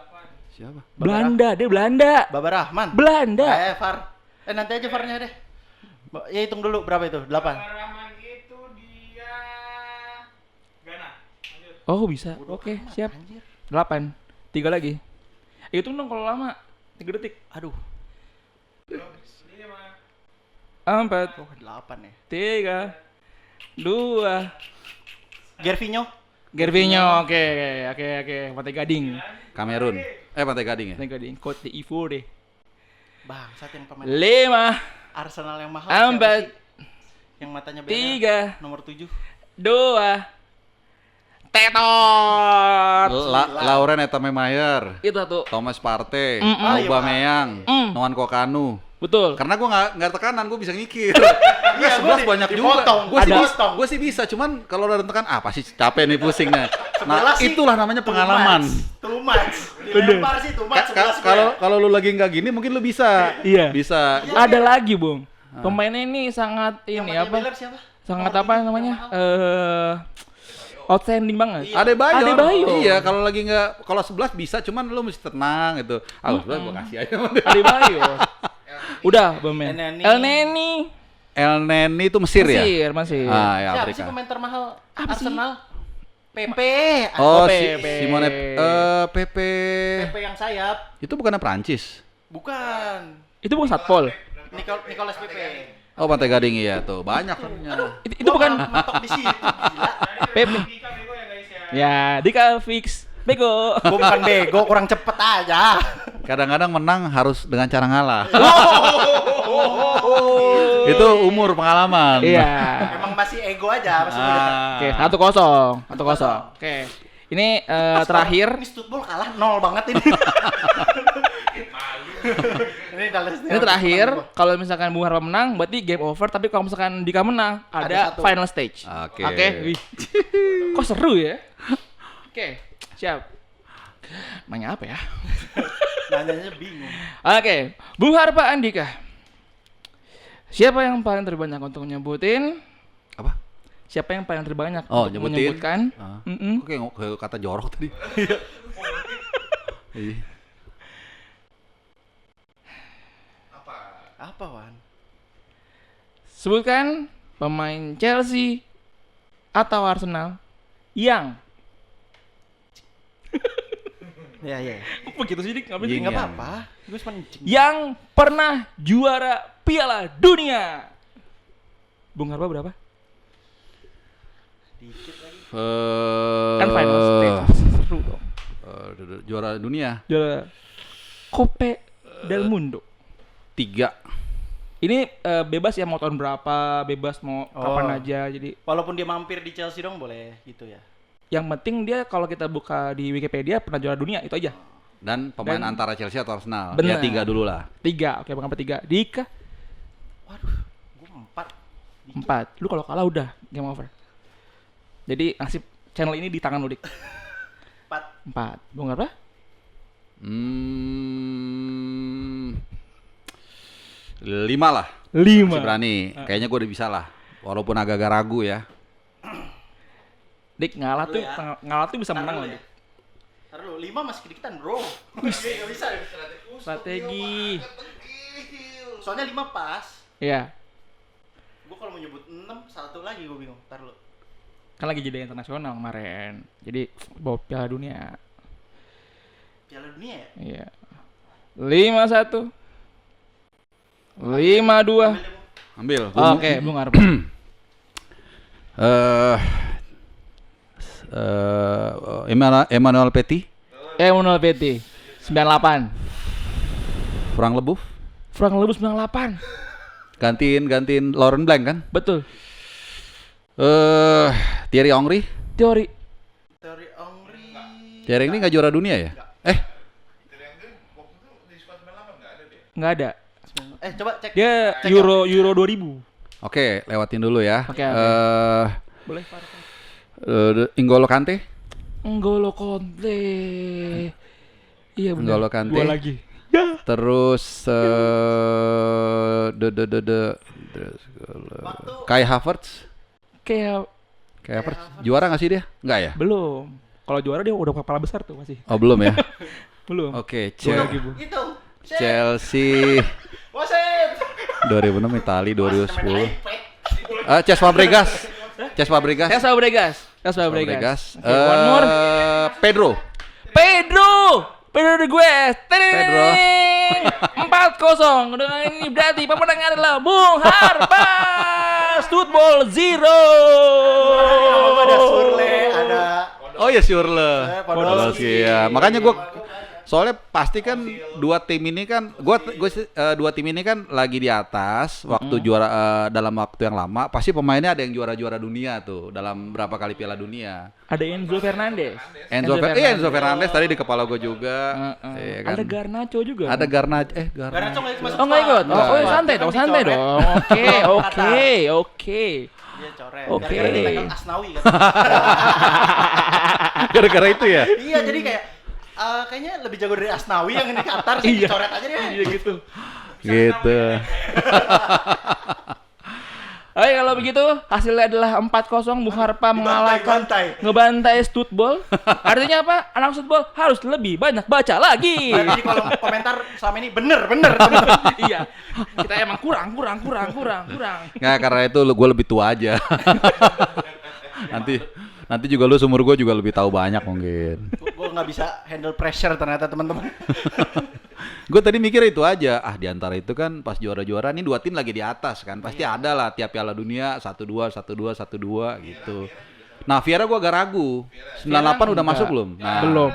Siapa? Belanda, dia Belanda. Baba Rahman. Belanda. VAR. Nanti aja VAR-nya deh. Ya hitung dulu berapa itu? 8. Rahman itu dia Ghana. Lanjut. Oh, bisa. Oke, siap. Anjir. 8. 3 lagi. Itu dong kalau lama 3 detik. Aduh. 4, Oh, 8 ya. 3, 2. Gervinho. Gervinho, oke. Pantai Gading. Kamerun. Pantai Gading ya. Pantai Gading. Cote d'Ivoire. Bangsat yang pemain 5, Arsenal yang mahal. 4, siapa sih? Yang matanya beda. 3, Nomor 7. 2. Tetot. Lauren Etamayer, Itu satu. Thomas Partey, Mm-mm. Aubameyang, Noan Kokanu. Betul. Karena gue nggak tekanan, gue bisa ngikir. Iya, 11 banyak juga. dipotong. Gue sih bisa, cuman kalau udah tekan, pasti capek nih pusingnya. Nah, 11 sih itulah namanya pengalaman. Too much. Dilempar sih too much. 11 Kalau lu lagi nggak gini, mungkin lu bisa. Iya. Bisa. Ada lagi, Bung. Pemainnya ini sangat Yang ini matanya apa? beler siapa? Sangat Nomor apa 7 namanya? mahal. Outstanding banget. Adebayor. Adebayor. Iya, kalau lagi nggak, kalau 11 bisa, cuman lu mesti tenang gitu. 11 gua kasih aja. Adebayor. Udah, Bamen. El Neni. El Neni. El Neni itu Mesir ya? Masih. Ya Siapa Afrika. sih pemain termahal Apa sih? Arsenal? PP. Oh, Pepe. Simone Pepe. PP yang sayap. Itu bukannya Prancis? Bukan. Itu bukan Satpol. Nicolas Pepe. Oh, Pantai Gading iya tuh. Banyak sebenarnya. Itu bukan mentok di situ. Gila. Pepe. Dika bego ya guys ya. Ya, Dika fix. Bego. Gua bukan bego, kurang cepet aja. Kadang-kadang menang harus dengan cara ngalah. Itu umur pengalaman. Iya. Emang masih ego aja, masih muda. Oke, 1-0. 1-0. Oke. Ini terakhir. Ini football kalah 0 banget ini. Ini terakhir, kalau misalkan Bung Harpa menang, berarti game over. Tapi kalau misalkan Dika menang, Ada ada satu. final stage. Oke. Wih. Kok seru ya? Oke, siap. Nanya apa ya? Nanyanya bingung. Oke, Bung Harpa Andika. Siapa yang paling terbanyak untuk nyebutin? Apa? Siapa yang paling terbanyak Oh, untuk nyebutin? menyebutkan? Ah. Mm-mm. Kok kayak kata jorok tadi. Iya. Apa, Wan? Sebutkan pemain Chelsea atau Arsenal yang Ya. apa gitu sih, Dik? Nggak Ying Enggak yang. apa-apa. Gue cuma ncing. yang pernah juara Piala Dunia. Bung Harpa berapa? Dikit lagi. Kan final stage. Seru dong. Juara dunia Juara Copa del Mundo. 3. Ini bebas ya, mau tahun berapa, bebas mau kapan aja. Jadi Walaupun dia mampir di Chelsea dong boleh gitu ya. yang penting dia kalau kita buka di Wikipedia pernah juara dunia, itu aja. Dan pemain Dan- antara Chelsea atau Arsenal. Bener. Ya 3 dulu lah. 3, oke, Bang, 3. Dika Waduh, gue 4. 4. Lu kalau kalah udah game over. Jadi nasib channel ini di tangan lu, Dik. 4. Bung Harpa? 5 lah. 5. Masih berani. Kayaknya gue udah bisa lah. Walaupun agak-agak ragu ya. Dik, ngalah tuh bisa menang loh, Dik. Ntar lu 5 masih kedikitan, bro. Gak bisa. Strategi. Soalnya 5 pas. Iya. Gue kalau mau nyebut 6, 1 lagi gue bingung. Ntar lu. Kan lagi jeda internasional kemarin. Jadi bawa Piala Dunia. Piala Dunia ya? Iya. 5-1. 5-2. Ambil. Oke, Bung Harpa. Emmanuel Petit, Emmanuel PT 98. Frank Leboeuf, Frank Leboeuf 98. gantiin Laurent Blanc kan? Betul. Thierry Henry. Teori. Thierry Henry nggak juara dunia ya? Nggak ada. Coba cek. Dia Euro 2000. Oke, lewatin dulu ya. Oke. Boleh Pak. N'Golo Kante. N'Golo Conte. Iya benar. N'Golo Kante. Gua lagi. Terus Kai Havertz. Kayak Juara nggak sih dia? Nggak ya? belum. Kalau juara dia udah kepala besar tuh masih. Oh belum ya? Belum. Oke, Lagi, Bu. Itu. Chelsea Wasit. 2006, Italia 2010. Cesc Fabregas. Cesc Fabregas. Oke, one more. Pedro. Pedro de Guez. Pedro. 4-0. Dengan ini berarti pemenangnya adalah Bung Harpa. Football 0. Ada Surle, ada Oh ya Surle. Podolski. Ya. Makanya gue soalnya pasti kan dua tim ini kan dua tim ini kan lagi di atas waktu juara dalam waktu yang lama, pasti pemainnya ada yang juara dunia tuh dalam berapa kali Piala Dunia. Ada Enzo Fernandez. Enzo Fernandez tadi di kepala gue juga. Iya kan? Ada Garnacho juga. Ada Garnacho Garnacho nggak masuk. Oh nggak ikut. Nggak. Oh santai dong. Oke. Dia coret. Oke. Gara-gara dipegang Asnawi kan. gara-gara itu ya. Iya, jadi kayak kayaknya lebih jago dari Asnawi yang ini Qatar sih, coret aja dia. Iya gitu. Gitu. Oke, kalau begitu hasilnya adalah 4-0 Bung Harpa mengalahkan ngebantai Stutbol. Artinya apa? Anak Stutbol harus lebih banyak baca lagi. Jadi kalau komentar selama ini bener. Iya. Kita emang kurang. Nggak, karena itu gue lebih tua aja. Nanti juga lu seumur gue juga lebih tahu banyak mungkin. Gue nggak bisa handle pressure ternyata teman-teman. Gue tadi mikir itu aja. Di antara itu kan pas juara-juara nih dua tim lagi di atas kan. Pasti ada lah tiap Piala Dunia 1-2 gitu. Nah, Vieira gue agak ragu. 98 udah masuk belum? Nah. Belum.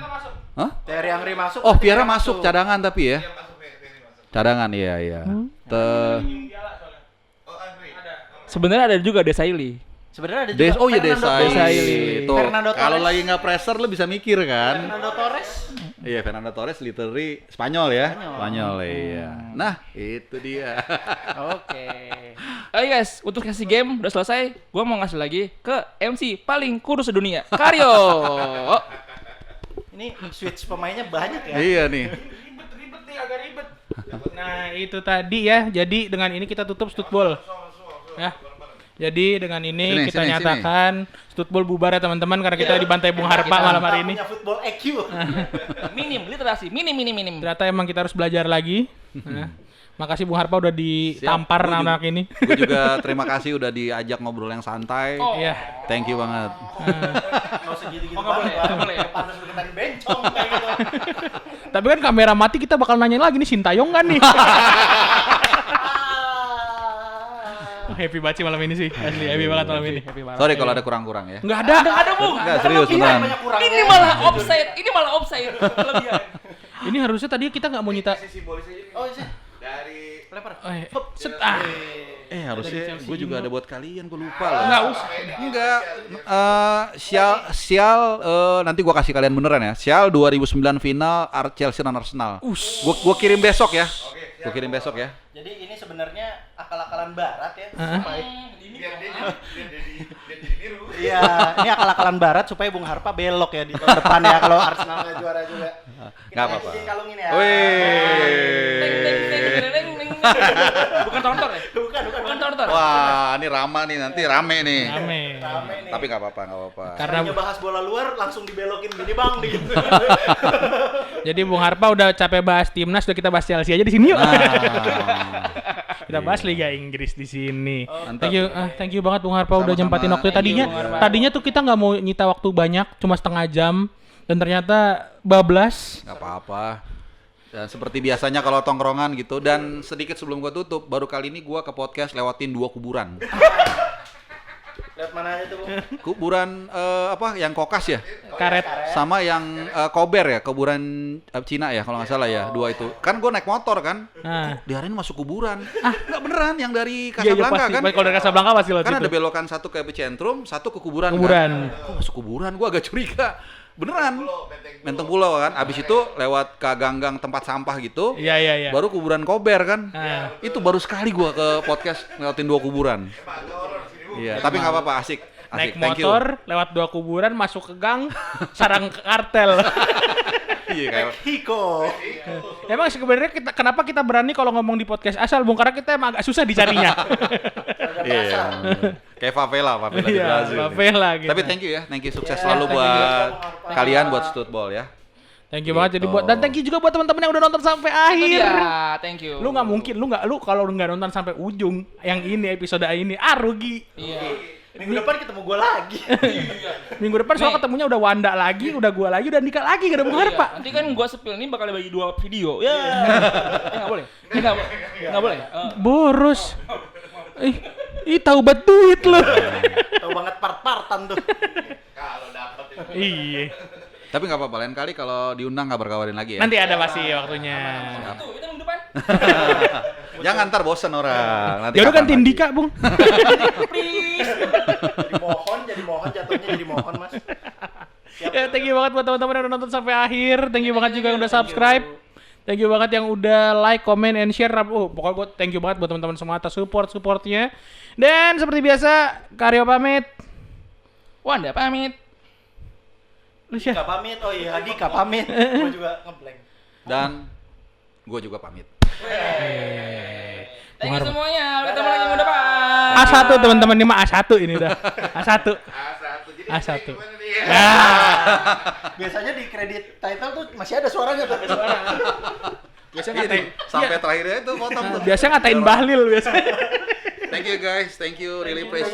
Hah? Thierry Henry masuk. Oh, Vieira masuk cadangan tapi ya. Cadangan iya. Sebenarnya ada juga Desailly. Sebenarnya ada juga Desailly. Tuh, Fernando kalau Torres. lagi nggak pressure lu bisa mikir kan. Fernando Torres. Iya, Fernando Torres literally Spanyol ya. Spanyol iya. Nah, itu dia. Oke. Oke guys, untuk kasih game udah selesai. Gua mau ngasih lagi ke MC paling kurus sedunia, Karyo. Ini switch pemainnya banyak ya. Iya nih. Ribet nih, agak ribet. Nah, itu tadi ya. Jadi dengan ini kita tutup Stutbol. Ya. Jadi dengan ini kita nyatakan Stutbol bubar ya teman-teman, karena kita dibantai Bung Harpa malam hari ini. Punya football IQ. Minim literasi, minim. Ternyata emang kita harus belajar lagi. Nah, makasih Bung Harpa udah ditampar anak ini. Gue juga terima kasih udah diajak ngobrol yang santai. Iya. Thank you banget. Nggak usah gitu-gitu banget. Nggak boleh. Pantas berkenan bencong kayak gitu. Tapi kan kamera mati, kita bakal nanyain lagi nih Sintayong kan nih. Happy banget sih malam ini sih. Asli happy banget malam ini. Sorry kalau ada kurang-kurang ya. Enggak ada Bung. Enggak, serius beneran. Ini malah offside. Kelebihan. Ini harusnya tadi kita nggak mau nyita. Oh, iya. Dari lempar. Harusnya gue juga ada buat kalian, gue lupa lah. Enggak usah. Enggak. Sial nanti gue kasih kalian beneran ya. Sial 2009 final Chelsea dan Arsenal. Gue kirim besok ya. Gue kirim besok ya. Jadi ini sebenarnya akal-akalan barat ya. Iya, ini akal-akalan barat supaya Bung Harpa belok ya di tahun depan ya kalau Arsenal nggak juara juga. Nggak apa-apa. Kita kalungin ya. Bukan tonton ya? Bukan tonton. Wah, ini Rama nih, nanti rame nih. Rame. Rame nih. Tapi nggak apa-apa. Karena bahas bola luar langsung dibelokin gini bang gitu. Jadi Bung Harpa udah capek bahas timnas, udah kita bahas Chelsea aja di sini yuk. Kita bahas Liga Inggris di sini. Thank you banget Bung Harpa udah nyempatin waktu. Tadinya tuh kita nggak mau nyita waktu banyak, cuma setengah jam, dan ternyata bablas. Nggak apa-apa. Dan seperti biasanya kalau tongkrongan gitu. Dan sedikit sebelum gua tutup, baru kali ini gua ke podcast lewatin 2 kuburan. Lihat mana aja tuh, Bung? Kuburan apa yang kokas ya? Karet. Sama yang kober ya, kuburan Cina ya kalau nggak salah ya, dua itu. Kan gue naik motor kan, Nah. diarahin masuk kuburan. Nggak beneran yang dari Iya, Casablanca pasti. kan? Kalau dari Casablanca pasti lewat Kan situ. ada belokan satu ke epicentrum, satu ke kuburan. Kuburan. Kan? Kok masuk kuburan? Gue agak curiga. Beneran. Menteng Pulau kan. Abis itu lewat ke ganggang tempat sampah gitu. Iya. Baru kuburan kober kan. Nah. Itu baru sekali gue ke podcast ngelewatin 2 kuburan. Iya, tapi nggak apa-apa, asik. Naik Thank you. motor, lewat 2 kuburan, masuk ke gang, sarang kartel. Iya kayak Hiko. Emang sebenarnya kenapa kita berani kalau ngomong di podcast asal, Bung? Karena kita emang agak susah dicarinya. iya. Kayak favela di Iya, Brazil. favela gitu. Tapi thank you sukses selalu buat kalian buat Studball ya. Thank you banget jadi Gitu. dan thank you juga buat teman-teman yang udah nonton sampai Itu akhir. dia, thank you. Lu nggak mungkin, lu kalau nggak nonton sampai ujung yang ini episode ini, rugi. Iya. Minggu depan ketemu gua lagi. Minggu depan soal Nih. ketemunya udah Wanda lagi, udah gua lagi, udah Dika lagi, gak ada Bung Harpa. Nanti kan gua spill ini bakal bagi 2 video. Ya. Enggak boleh. Enggak boleh. Boros. Tahu banget duit lu. Tahu banget part-partan tuh. Iya. Tapi nggak apa-apa, lain kali kalau diundang kabar-kabarin lagi ya. Nanti ada pasti waktunya. Itu minggu depan. Jangan ntar bosen orang. Nanti Ya udah kapan gantiin lagi? Dika, Bung. Please. Jadi mohon jatuhnya jadi mohon, Mas. Ya, thank you banget buat teman-teman yang udah nonton sampai akhir. Thank you banget juga yang udah subscribe. Thank you banget yang udah like, comment, and share. Pokoknya gue thank you banget buat teman-teman semua atas supportnya. Dan seperti biasa, Karyo pamit. Wanda pamit. Lu siapa? Dika pamit. Oh iya, Dika pamit. Gua juga ngeblank. Dan gue juga pamit. Thank you semuanya. Ketemu lagi minggu depan. A1 teman-teman, ini mah A1 ini udah. A1. A1. Biasanya di kredit title tuh masih ada suaranya tuh. Biasanya Ini ngatain, sampai terakhirnya itu potong tuh. biasanya ngatain Bahlil biasanya. Thank you guys, thank you, really appreciate.